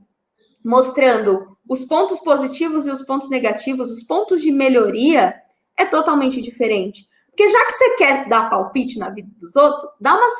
C: mostrando os pontos positivos e os pontos negativos, os pontos de melhoria, é totalmente diferente. Porque já que você quer dar palpite na vida dos outros, dá uma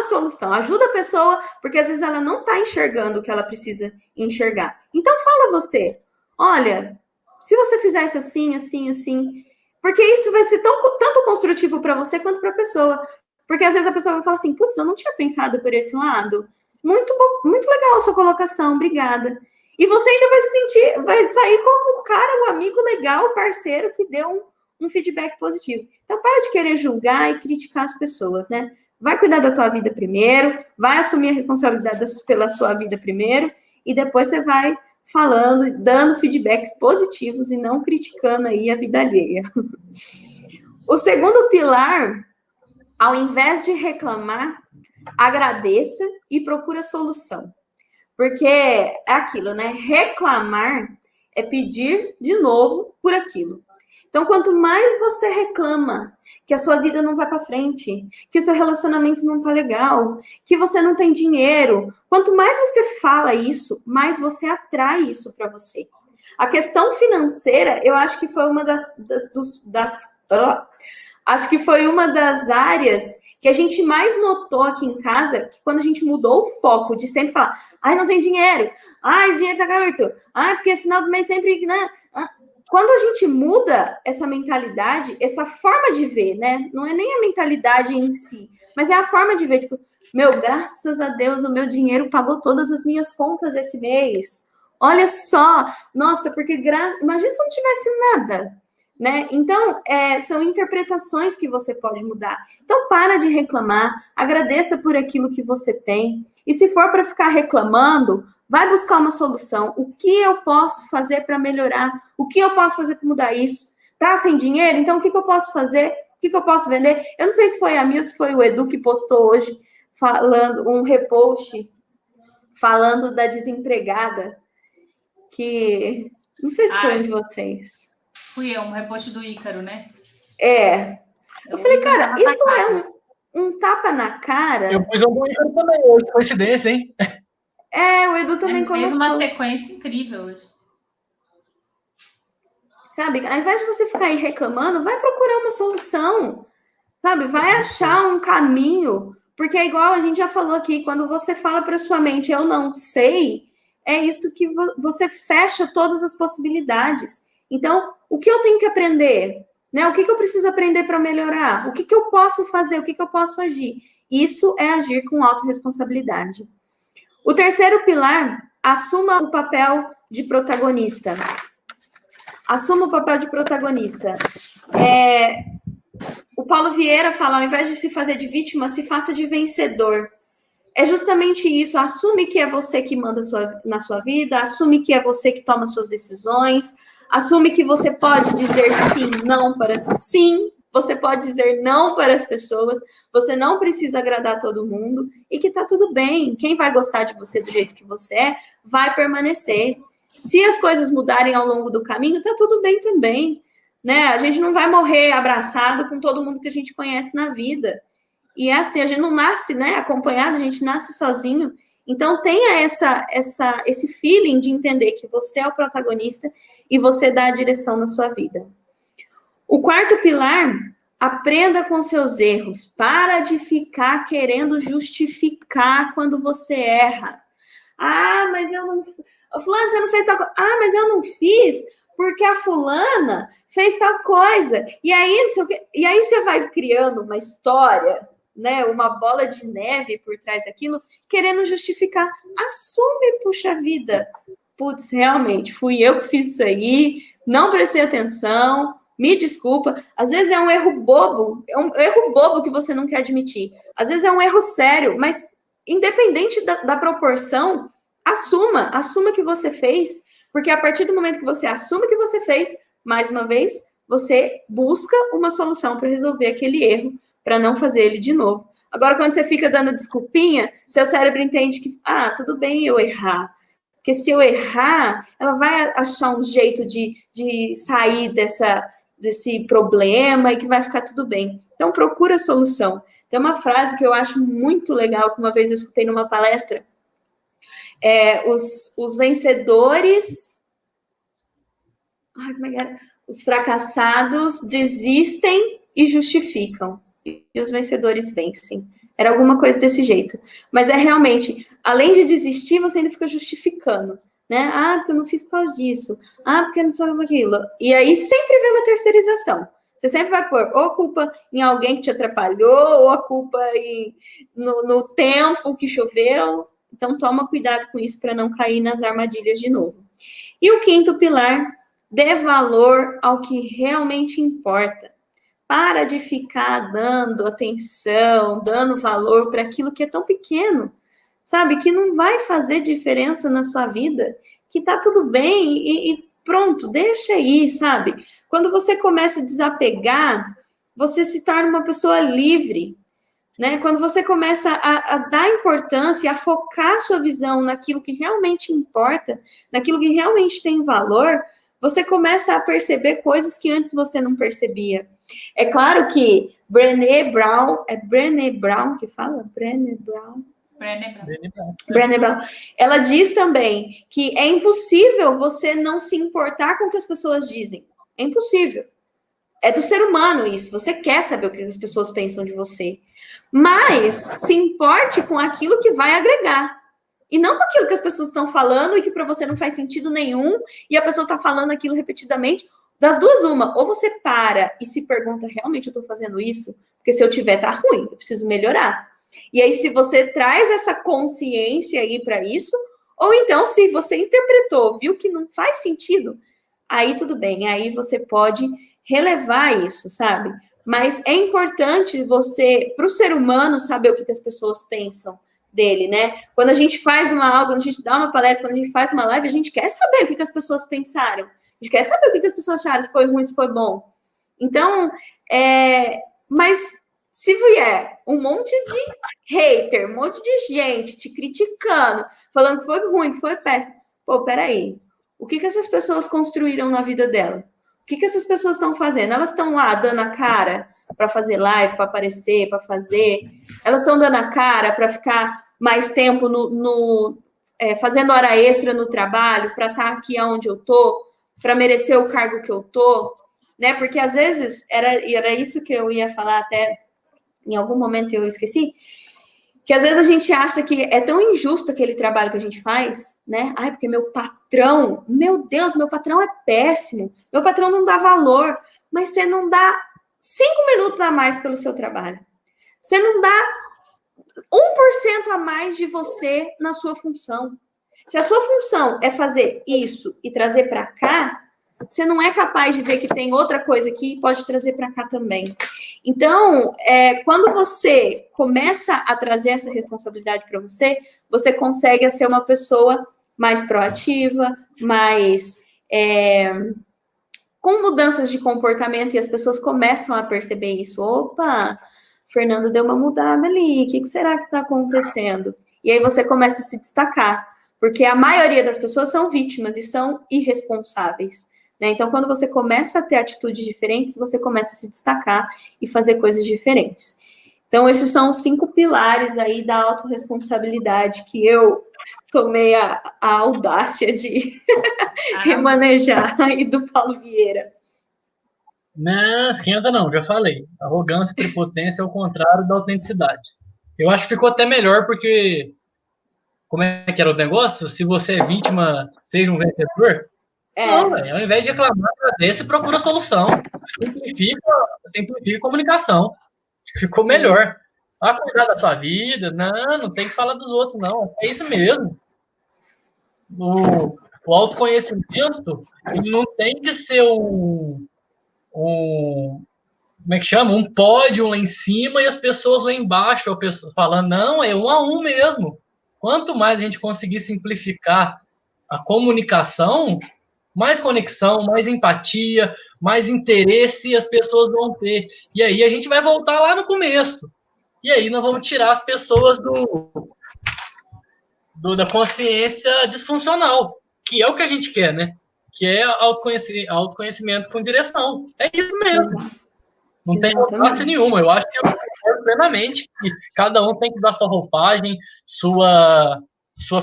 C: solução. Ajuda a pessoa, porque às vezes ela não está enxergando o que ela precisa enxergar. Então fala você, olha, se você fizesse assim, porque isso vai ser tanto construtivo para você quanto para a pessoa. Porque às vezes a pessoa vai falar assim, putz, eu não tinha pensado por esse lado. Muito bom, muito legal a sua colocação, obrigada. E você ainda vai sair como o cara, o amigo legal, o parceiro que deu um feedback positivo. Então para de querer julgar e criticar as pessoas, né? Vai cuidar da tua vida primeiro, vai assumir a responsabilidade pela sua vida primeiro, e depois você vai falando, dando feedbacks positivos e não criticando aí a vida alheia. O segundo pilar, ao invés de reclamar, agradeça e procura solução. Porque é aquilo, né? Reclamar é pedir de novo por aquilo. Então, quanto mais você reclama que a sua vida não vai para frente, que o seu relacionamento não tá legal, que você não tem dinheiro, quanto mais você fala isso, mais você atrai isso para você. A questão financeira, eu acho que foi uma acho que foi uma das áreas que a gente mais notou aqui em casa, que quando a gente mudou o foco de sempre falar, não tem dinheiro, o dinheiro tá curto, porque final do mês sempre, né? Quando a gente muda essa mentalidade, essa forma de ver, né? Não é nem a mentalidade em si, mas é a forma de ver, tipo, graças a Deus, o meu dinheiro pagou todas as minhas contas esse mês. Olha só, nossa, porque imagina se não tivesse nada, né? Então, são interpretações que você pode mudar. Então, para de reclamar, agradeça por aquilo que você tem, e se for para ficar reclamando, vai buscar uma solução. O que eu posso fazer para melhorar? O que eu posso fazer para mudar isso? Tá sem dinheiro? Então, o que eu posso fazer? O que eu posso vender? Eu não sei se foi a Mil, se foi o Edu que postou hoje, um repost, falando da desempregada, que... Não sei se foi um de vocês.
B: Fui eu, um repost do Ícaro, né?
C: Eu falei, cara, isso é um tapa na cara.
A: Eu pus um do Ícaro também hoje, coincidência, hein?
C: O Edu também colocou.
B: Fez uma sequência incrível hoje.
C: Sabe, ao invés de você ficar aí reclamando, vai procurar uma solução. Sabe, vai achar um caminho. Porque é igual a gente já falou aqui, quando você fala para sua mente, eu não sei, é isso que você fecha todas as possibilidades. Então, o que eu tenho que aprender? Né? O que eu preciso aprender para melhorar? O que eu posso fazer? O que eu posso agir? Isso é agir com autorresponsabilidade. O terceiro pilar, assuma o papel de protagonista. Assuma o papel de protagonista. O Paulo Vieira fala, ao invés de se fazer de vítima, se faça de vencedor. É justamente isso, assume que é você que manda na sua vida, assume que é você que toma suas decisões, assume que você pode dizer sim, você pode dizer não para as pessoas, você não precisa agradar todo mundo, e que tá tudo bem, quem vai gostar de você do jeito que você é, vai permanecer. Se as coisas mudarem ao longo do caminho, tá tudo bem também, né? A gente não vai morrer abraçado com todo mundo que a gente conhece na vida. E é assim, a gente não nasce, né, acompanhado, a gente nasce sozinho. Então, tenha esse feeling de entender que você é o protagonista e você dá a direção na sua vida. O quarto pilar, aprenda com seus erros. Para de ficar querendo justificar quando você erra. Ah, mas eu não... Fulano, você não fez tal coisa. Ah, mas eu não fiz porque a fulana fez tal coisa. E aí, não sei o quê. E aí você vai criando uma história, né? Uma bola de neve por trás daquilo, querendo justificar. Assume, puxa vida. Putz, realmente, fui eu que fiz isso aí, não prestei atenção, me desculpa. Às vezes é um erro bobo que você não quer admitir. Às vezes é um erro sério, mas independente da proporção, assuma que você fez, porque a partir do momento que você assume que você fez, mais uma vez, você busca uma solução para resolver aquele erro, para não fazer ele de novo. Agora, quando você fica dando desculpinha, seu cérebro entende que, tudo bem eu errar. Porque se eu errar, ela vai achar um jeito de sair desse problema e que vai ficar tudo bem. Então, procura a solução. Tem uma frase que eu acho muito legal, que uma vez eu escutei numa palestra. Os vencedores... como é que era? Os fracassados desistem e justificam. E os vencedores vencem. Era alguma coisa desse jeito. Mas é realmente, além de desistir, você ainda fica justificando, né? Porque eu não fiz por causa disso. Porque eu não sei aquilo. E aí sempre vem uma terceirização. Você sempre vai pôr ou a culpa em alguém que te atrapalhou, ou a culpa no tempo que choveu. Então, toma cuidado com isso para não cair nas armadilhas de novo. E o quinto pilar, dê valor ao que realmente importa. Para de ficar dando atenção, dando valor para aquilo que é tão pequeno, sabe? Que não vai fazer diferença na sua vida, que tá tudo bem e pronto, deixa aí, sabe? Quando você começa a desapegar, você se torna uma pessoa livre, né? Quando você começa a dar importância, a focar sua visão naquilo que realmente importa, naquilo que realmente tem valor, você começa a perceber coisas que antes você não percebia. É claro que Brené Brown, que fala? Brené Brown, ela diz também que é impossível você não se importar com o que as pessoas dizem. É impossível. É do ser humano isso. Você quer saber o que as pessoas pensam de você. Mas se importe com aquilo que vai agregar. E não com aquilo que as pessoas estão falando e que para você não faz sentido nenhum, e a pessoa está falando aquilo repetidamente. Das duas, uma. Ou você para e se pergunta, realmente eu estou fazendo isso? Porque se eu tiver, tá ruim, eu preciso melhorar. E aí, se você traz essa consciência aí para isso, ou então, se você interpretou, viu que não faz sentido, aí tudo bem, aí você pode relevar isso, sabe? Mas é importante você, para o ser humano, saber o que as pessoas pensam dele, né? Quando a gente faz quando a gente dá uma palestra, quando a gente faz uma live, a gente quer saber o que as pessoas pensaram. A gente quer saber o que as pessoas acharam, se foi ruim, se foi bom. Então, mas se vier um monte de hater, um monte de gente te criticando, falando que foi ruim, que foi péssimo, peraí, o que essas pessoas construíram na vida dela? O que essas pessoas estão fazendo? Elas estão lá dando a cara para fazer live, para aparecer, para fazer. Elas estão dando a cara para ficar mais tempo fazendo hora extra no trabalho, para estar aqui onde eu tô, para merecer o cargo que eu tô, né? Porque às vezes era isso que eu ia falar, até em algum momento eu esqueci, que às vezes a gente acha que é tão injusto aquele trabalho que a gente faz, né? Porque meu patrão, meu Deus, meu patrão é péssimo, meu patrão não dá valor, mas você não dá 5 minutos a mais pelo seu trabalho. Você não dá 1% a mais de você na sua função. Se a sua função é fazer isso e trazer para cá, você não é capaz de ver que tem outra coisa aqui e pode trazer para cá também. Então, quando você começa a trazer essa responsabilidade para você, você consegue ser uma pessoa mais proativa, mais com mudanças de comportamento, e as pessoas começam a perceber isso. Opa, Fernanda deu uma mudada ali, o que será que está acontecendo? E aí você começa a se destacar, porque a maioria das pessoas são vítimas e são irresponsáveis, né? Então, quando você começa a ter atitudes diferentes, você começa a se destacar e fazer coisas diferentes. Então, esses são os 5 pilares aí da autorresponsabilidade que eu tomei a audácia de remanejar aí do Paulo Vieira.
A: Não, esquenta não, já falei. Arrogância e prepotência é o contrário da autenticidade. Eu acho que ficou até melhor porque, como é que era o negócio? Se você é vítima, seja um vencedor. Não, véio, ao invés de reclamar, agradece e procura a solução. Simplifica a comunicação. Ficou melhor. Ah, cuidar da sua vida. Não tem que falar dos outros, não. É isso mesmo. O autoconhecimento, ele não tem que ser como é que chama? Um pódio lá em cima e as pessoas lá embaixo falando, não, é 1 a 1 mesmo. Quanto mais a gente conseguir simplificar a comunicação, mais conexão, mais empatia, mais interesse as pessoas vão ter. E aí a gente vai voltar lá no começo. E aí nós vamos tirar as pessoas da consciência disfuncional, que é o que a gente quer, né? Que é autoconhecimento com direção. É isso mesmo. Não tem parte nenhuma. Eu acho que eu concordo plenamente que cada um tem que dar sua roupagem, sua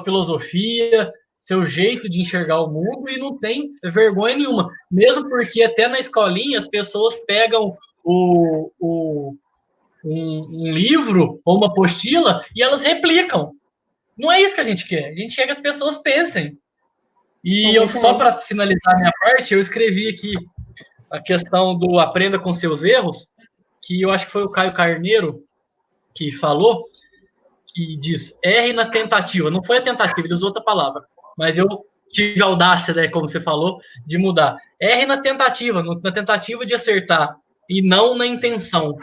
A: filosofia, seu jeito de enxergar o mundo e não tem vergonha nenhuma. Mesmo porque até na escolinha as pessoas pegam um livro ou uma apostila e elas replicam. Não é isso que a gente quer. A gente quer que as pessoas pensem. E só para finalizar a minha parte, eu escrevi aqui a questão do aprenda com seus erros, que eu acho que foi o Caio Carneiro que falou, que diz, erre na tentativa. Não foi a tentativa, ele usou outra palavra. Mas eu tive a audácia, né, como você falou, de mudar. Erre na tentativa de acertar, e não na intenção.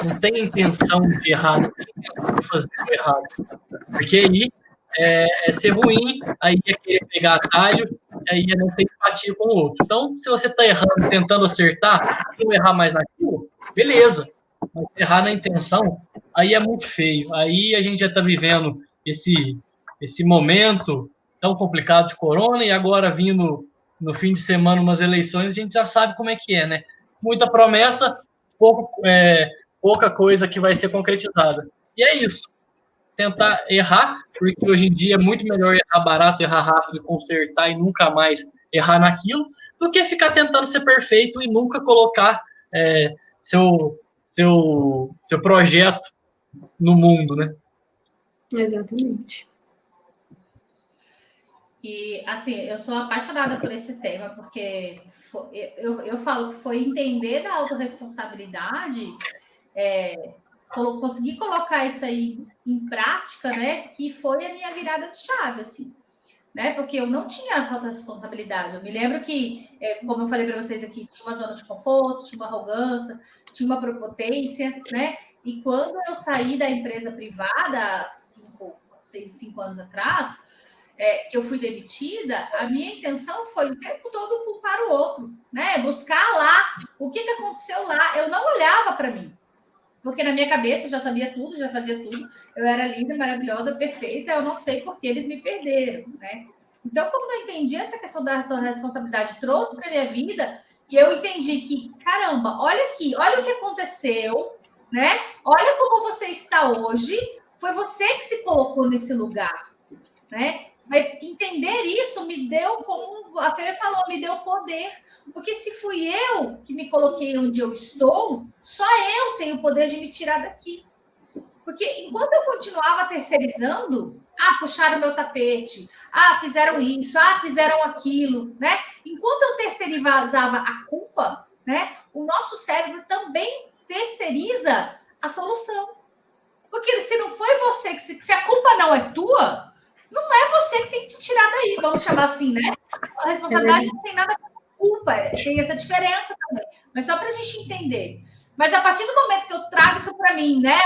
A: Não tem intenção de errar, não tem intenção de fazer o errado. Porque aí é ser ruim, aí é querer pegar atalho, aí é não ter empatia com o outro. Então, se você está errando, tentando acertar, se não errar mais naquilo, beleza. Mas errar na intenção, aí é muito feio. Aí a gente já está vivendo esse momento tão complicado de corona, e agora vindo no fim de semana umas eleições, a gente já sabe como é que é, né? Muita promessa, pouca coisa que vai ser concretizada. E é isso. Tentar errar, porque hoje em dia é muito melhor errar barato, errar rápido, consertar e nunca mais errar naquilo, do que ficar tentando ser perfeito e nunca colocar seu projeto no mundo, né?
C: Exatamente.
B: E, assim, eu sou apaixonada por esse tema, porque eu falo que foi entender da autorresponsabilidade, conseguir colocar isso aí em prática, né, que foi a minha virada de chave, assim, né, porque eu não tinha essa autorresponsabilidade. Eu me lembro que, como eu falei para vocês aqui, tinha uma zona de conforto, tinha uma arrogância, tinha uma prepotência, né, e quando eu saí da empresa privada, 5 anos atrás, que eu fui demitida, a minha intenção foi o tempo todo culpar o outro, né, buscar lá, o que aconteceu lá, eu não olhava para mim. Porque na minha cabeça eu já sabia tudo, já fazia tudo. Eu era linda, maravilhosa, perfeita. Eu não sei por que eles me perderam, né? Então, quando eu entendi essa questão da responsabilidade, trouxe para minha vida, e eu entendi que, caramba, olha aqui, olha o que aconteceu, né? Olha como você está hoje. Foi você que se colocou nesse lugar, né? Mas entender isso me deu, como a Fer falou, me deu poder. Porque se fui eu que me coloquei onde eu estou, só eu tenho o poder de me tirar daqui. Porque enquanto eu continuava terceirizando, puxaram meu tapete, fizeram isso, fizeram aquilo, né? Enquanto eu terceirizava a culpa, né? O nosso cérebro também terceiriza a solução. Porque se não foi você, se a culpa não é tua, não é você que tem que te tirar daí, vamos chamar assim, né? A responsabilidade não tem nada com culpa, tem essa diferença também, mas só para a gente entender. Mas a partir do momento que eu trago isso para mim, né,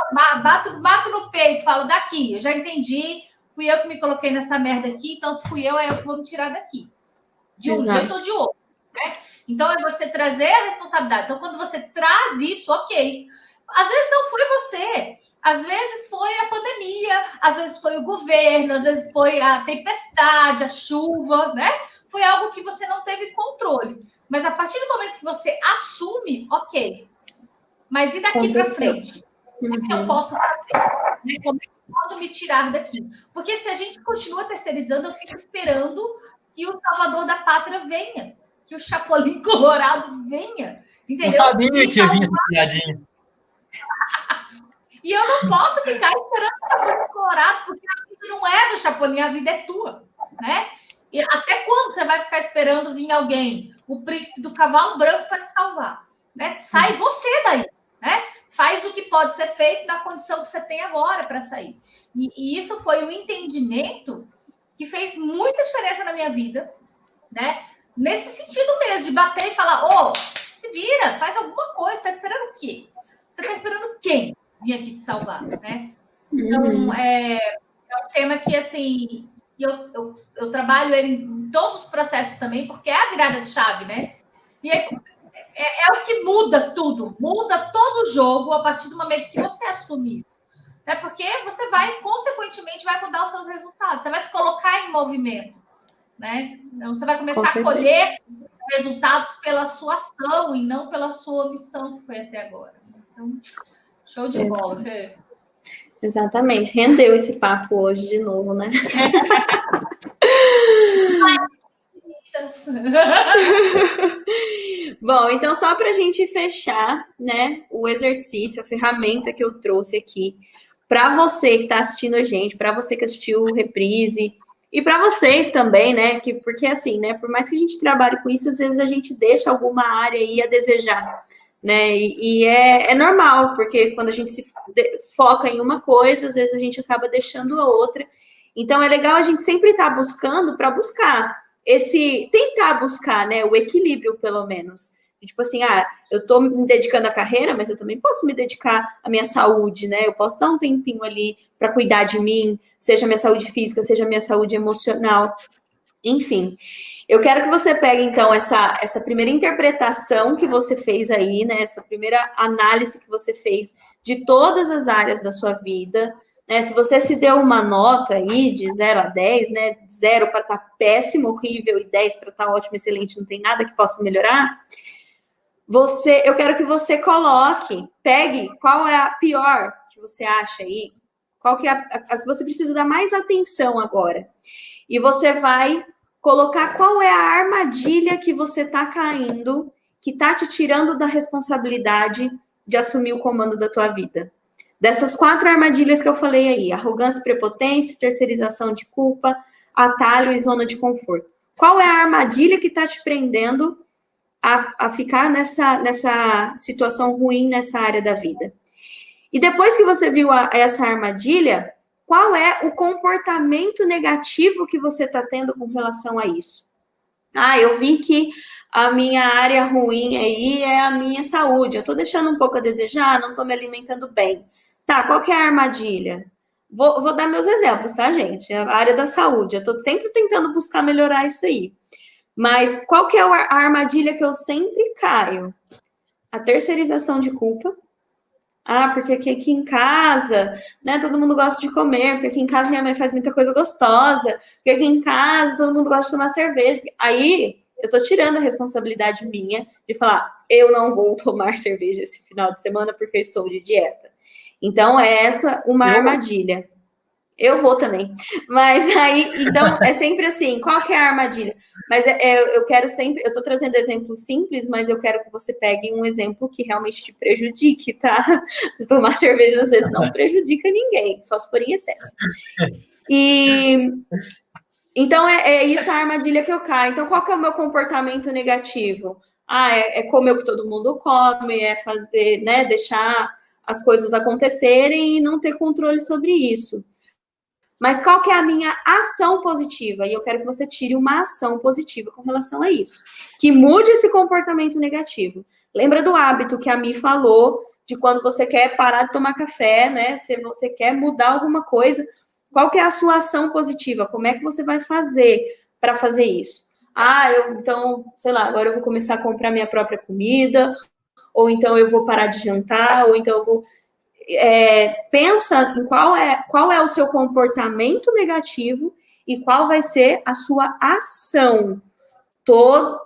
B: bato no peito, falo daqui, eu já entendi, fui eu que me coloquei nessa merda aqui, então se fui eu, é eu que vou me tirar daqui, de um jeito ou de outro, né? Então é você trazer a responsabilidade. Então quando você traz isso, ok, às vezes não foi você, às vezes foi a pandemia, às vezes foi o governo, às vezes foi a tempestade, a chuva, né? Foi algo que você não teve controle. Mas a partir do momento que você assume, ok. Mas e daqui para frente? O que eu posso fazer? Né? Como é que eu posso me tirar daqui? Porque se a gente continua terceirizando, eu fico esperando que o salvador da pátria venha, que o Chapolin Colorado venha. Entendeu?
A: Eu sabia que ia vir essa piadinha.
B: E eu não posso ficar esperando o Chapolin Colorado, porque a vida não é do Chapolin, a vida é tua, né? E até quando você vai ficar esperando vir alguém, o príncipe do cavalo branco, para te salvar? Né? Sai você daí, né? Faz o que pode ser feito na condição que você tem agora para sair. E isso foi um entendimento que fez muita diferença na minha vida, né? Nesse sentido mesmo, de bater e falar, se vira, faz alguma coisa, tá esperando o quê? Você tá esperando quem vir aqui te salvar, né? Então, é um tema que, assim, eu trabalho ele em todos os processos também, porque é a virada de chave, né? E é o que muda tudo, muda todo o jogo a partir do momento que você assumir isso. É porque você vai, consequentemente, vai mudar os seus resultados, você vai se colocar em movimento, né? Então, você vai começar a colher resultados pela sua ação e não pela sua omissão que foi até agora. Então, show de bola, Fê.
C: Exatamente. Rendeu esse papo hoje de novo, né? Bom, então só para a gente fechar, né, o exercício, a ferramenta que eu trouxe aqui para você que está assistindo a gente, para você que assistiu o reprise e para vocês também, né, porque assim, né, por mais que a gente trabalhe com isso, às vezes a gente deixa alguma área aí a desejar, né, e é normal, porque quando a gente se foca em uma coisa, às vezes a gente acaba deixando a outra. Então é legal a gente sempre estar buscando para buscar tentar buscar, né, o equilíbrio, pelo menos. Tipo assim, eu estou me dedicando à carreira, mas eu também posso me dedicar à minha saúde, né? Eu posso dar um tempinho ali para cuidar de mim, seja minha saúde física, seja minha saúde emocional, enfim. Eu quero que você pegue, então, essa primeira interpretação que você fez aí, né? Essa primeira análise que você fez de todas as áreas da sua vida, né? Se você se deu uma nota aí de 0 a 10, né? 0 para estar péssimo, horrível, e 10 para estar ótimo, excelente, não tem nada que possa melhorar, eu quero que você pegue qual é a pior que você acha aí, qual que é a que você precisa dar mais atenção agora. E você vai colocar qual é a armadilha que você está caindo, que está te tirando da responsabilidade de assumir o comando da tua vida. Dessas 4 armadilhas que eu falei aí, arrogância, prepotência, terceirização de culpa, atalho e zona de conforto. Qual é a armadilha que está te prendendo a ficar nessa situação ruim nessa área da vida? E depois que você viu essa armadilha, qual é o comportamento negativo que você está tendo com relação a isso? Eu vi que a minha área ruim aí é a minha saúde. Eu estou deixando um pouco a desejar, não estou me alimentando bem. Tá, qual que é a armadilha? Vou dar meus exemplos, tá, gente? A área da saúde. Eu estou sempre tentando buscar melhorar isso aí. Mas qual que é a armadilha que eu sempre caio? A terceirização de culpa. Porque aqui em casa, né, todo mundo gosta de comer, porque aqui em casa minha mãe faz muita coisa gostosa, porque aqui em casa todo mundo gosta de tomar cerveja. Aí, eu tô tirando a responsabilidade minha de falar, eu não vou tomar cerveja esse final de semana porque eu estou de dieta. Então, é essa uma armadilha. Eu vou também. Mas aí, então, é sempre assim, qual que é a armadilha? Mas eu quero sempre, eu tô trazendo exemplos simples, mas eu quero que você pegue um exemplo que realmente te prejudique, tá? Tomar cerveja às vezes não prejudica ninguém, só se for em excesso. E então é isso a armadilha que eu caio. Então, qual que é o meu comportamento negativo? É comer o que todo mundo come, é fazer, né, deixar as coisas acontecerem e não ter controle sobre isso. Mas qual que é a minha ação positiva? E eu quero que você tire uma ação positiva com relação a isso. Que mude esse comportamento negativo. Lembra do hábito que a Mi falou, de quando você quer parar de tomar café, né? Se você quer mudar alguma coisa, qual que é a sua ação positiva? Como é que você vai fazer para fazer isso? Então, sei lá, agora eu vou começar a comprar minha própria comida, ou então eu vou parar de jantar, ou então eu vou... pensa em qual é o seu comportamento negativo e qual vai ser a sua ação. Todo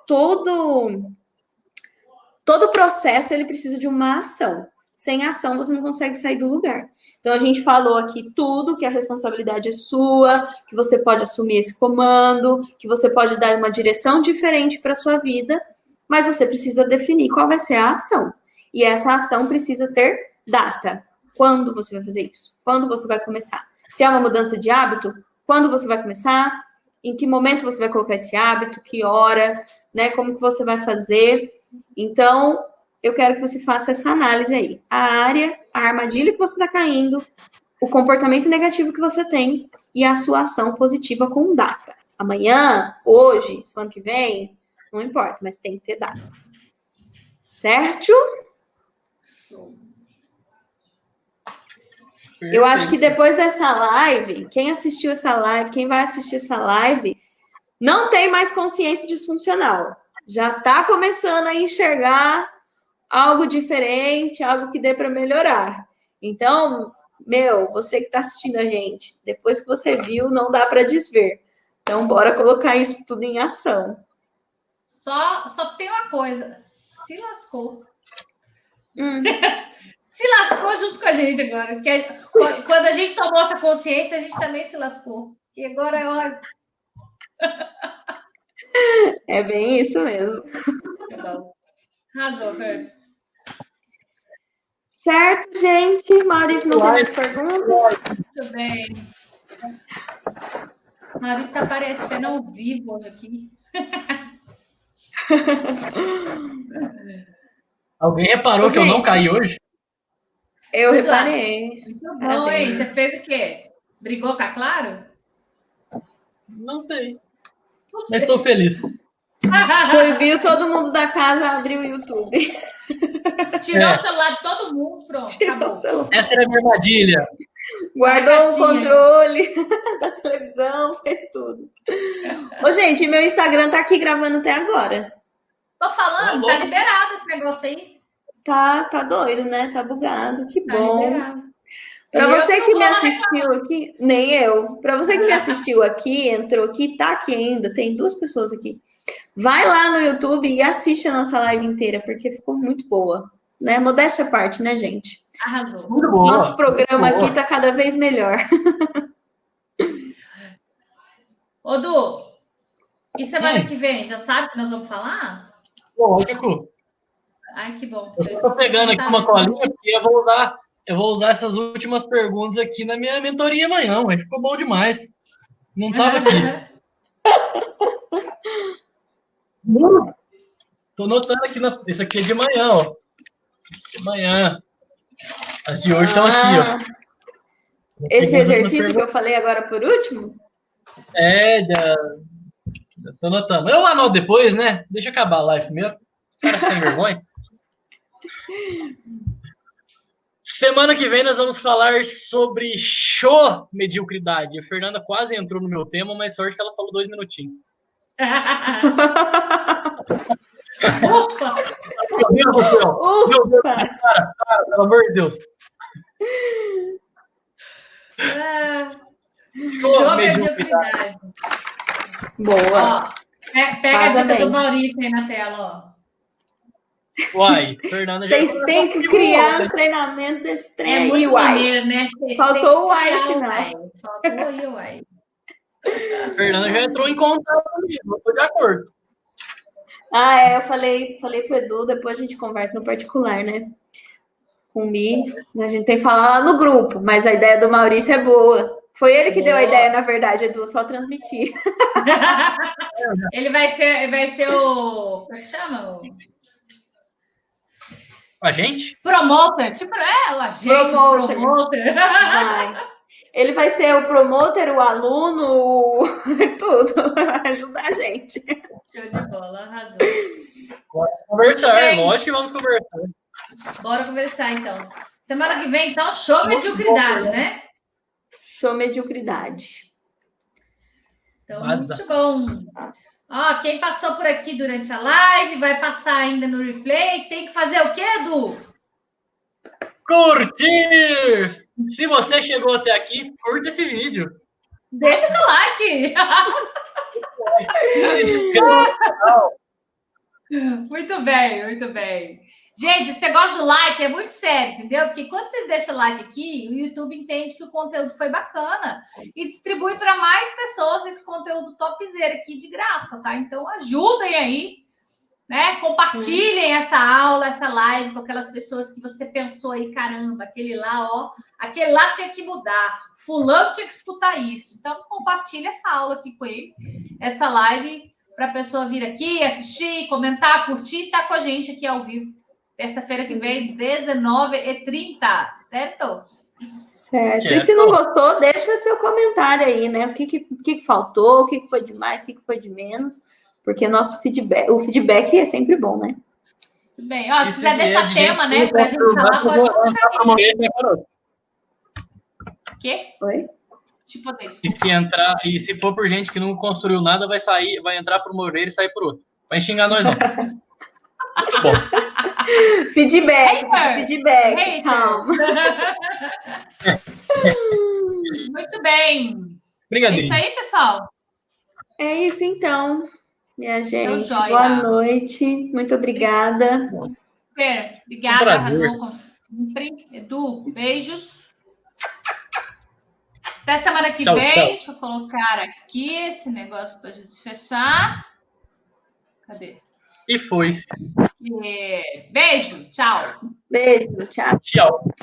C: processo, ele precisa de uma ação. sem ação você não consegue sair do lugar. Então, a gente falou aqui tudo, que a responsabilidade é sua, que você pode assumir esse comando, que você pode dar uma direção diferente para a sua vida, mas você precisa definir qual vai ser a ação. E essa ação precisa ter data. Quando você vai fazer isso? Quando você vai começar? Se é uma mudança de hábito, quando você vai começar? Em que momento você vai colocar esse hábito? Que hora? Né? Como que você vai fazer? Então, eu quero que você faça essa análise aí. A área, a armadilha que você está caindo, o comportamento negativo que você tem e a sua ação positiva com data. Amanhã, hoje, semana que vem, não importa, mas tem que ter data. Certo? Eu acho que depois dessa live, quem assistiu essa live, quem vai assistir essa live, não tem mais consciência disfuncional. Já está começando a enxergar algo diferente, algo que dê para melhorar. Então, você que está assistindo a gente, depois que você viu, não dá para desver. Então, bora colocar isso tudo em ação.
B: Só tem uma coisa, se lascou. Se lascou junto com a gente agora. Porque quando a gente tomou essa consciência, a gente também se lascou. E agora é hora.
C: É bem isso mesmo.
B: Arrasou, Fer.
C: Certo, gente? Maurício, não tem mais perguntas?
B: Muito bem. Maurício está aparecendo ao vivo hoje aqui.
A: Alguém reparou que eu não caí hoje?
C: Eu reparei.
B: Muito bom, hein? Você fez o quê? Brigou com a Claro?
A: Não sei. Mas estou feliz.
C: Proibiu todo mundo da casa a abrir o YouTube.
B: Tirou o celular de todo mundo, pronto.
A: Essa era a minha armadilha.
C: Guardou o controle da televisão, fez tudo. Ô, gente, meu Instagram tá aqui gravando até agora.
B: Tô falando, tá liberado esse negócio aí.
C: Tá doido, né? Tá bugado, que bom.
B: Liberado.
C: Para você que me assistiu aqui, nem eu. Para você que me assistiu aqui, entrou aqui, tá aqui ainda, tem 2 pessoas aqui. Vai lá no YouTube e assiste a nossa live inteira, porque ficou muito boa. Né? Modéstia à parte, né, gente?
B: Arrasou.
A: Muito boa.
C: Nosso programa aqui tá cada vez melhor.
B: Ô, Du, e semana que vem, já sabe o que nós vamos falar?
A: Lógico.
B: Ai, que bom.
A: Eu estou pegando aqui uma colinha, porque eu vou usar essas últimas perguntas aqui na minha mentoria amanhã, mas ficou bom demais. Não estava aqui. Estou notando aqui, isso aqui é de manhã, ó. De manhã. As de hoje estão aqui, ó.
C: Esse exercício que eu falei agora por último?
A: Já estou notando. Eu anoto depois, né? Deixa eu acabar a live primeiro. Os caras têm vergonha. Semana que vem nós vamos falar sobre mediocridade. A Fernanda quase entrou no meu tema, mas sorte que ela falou 2 minutinhos.
B: Opa!
A: Meu Deus do céu! Meu Deus, cara, pelo amor de Deus.
B: Mediocridade.
C: Boa.
B: Ó, pega a dica do Maurício aí na tela, ó.
A: Uai, Fernanda já...
C: Vocês têm que criar um treinamento desse trem aí,
B: muito
C: uai.
B: maneiro, né?
C: Faltou o uai no final.
B: Faltou aí o uai.
A: A Fernanda já entrou em contato comigo, eu estou de acordo.
C: Eu falei pro Edu, depois a gente conversa no particular, né? Com o Mi, a gente tem que falar lá no grupo, mas a ideia do Maurício é boa. Foi ele que deu a ideia, na verdade, Edu, só transmitir.
B: Ele vai ser o... Como é que chama?
A: O agente?
B: Promoter. Tipo, o agente. Promoter.
C: Vai. Ele vai ser o promoter, o aluno, tudo. Vai ajudar a gente.
B: Show de bola, arrasou.
A: Bora conversar, lógico que vamos conversar.
B: Bora conversar, então. Semana que vem, então, show mediocridade, né?
C: Show mediocridade.
B: Então, muito bom. Ó, quem passou por aqui durante a live, vai passar ainda no replay. Tem que fazer o quê, Edu?
A: Curtir! Se você chegou até aqui, curte esse vídeo.
B: Deixa seu like. Muito bem, muito bem. Gente, esse negócio do like é muito sério, entendeu? Porque quando vocês deixam like aqui, o YouTube entende que o conteúdo foi bacana e distribui para mais pessoas esse conteúdo topzera aqui de graça, tá? Então ajudem aí, né? Compartilhem essa aula, essa live com aquelas pessoas que você pensou aí, caramba, aquele lá tinha que mudar, fulano tinha que escutar isso. Então compartilhe essa aula aqui com ele, essa live, para a pessoa vir aqui, assistir, comentar, curtir e tá com a gente aqui ao vivo. Terça-feira que vem, 19h30, certo?
C: Certo. E se não gostou, deixa seu comentário aí, né? O que faltou, o que foi de mais, o que foi de menos, porque o feedback é sempre bom, né?
B: Tudo bem. Ó, se quiser deixar tema, né, pra gente falar, pode colocar. O quê?
C: Oi?
B: Tipo,
A: e se for por gente que não construiu nada, vai entrar por mover e sair por outro. Vai xingar nós, não. Muito bom.
C: Feedback, calma.
B: Muito bem.
A: Obrigado.
B: É isso aí, pessoal?
C: É isso, então, minha gente.
B: Então,
C: boa noite. Muito obrigada.
B: Super. Obrigada, arrasou como sempre. Edu, beijos. Até semana que vem. Tchau. Deixa eu colocar aqui esse negócio para a gente fechar. Cadê?
A: E foi.
B: Beijo, tchau.
C: Beijo, tchau.
A: Tchau.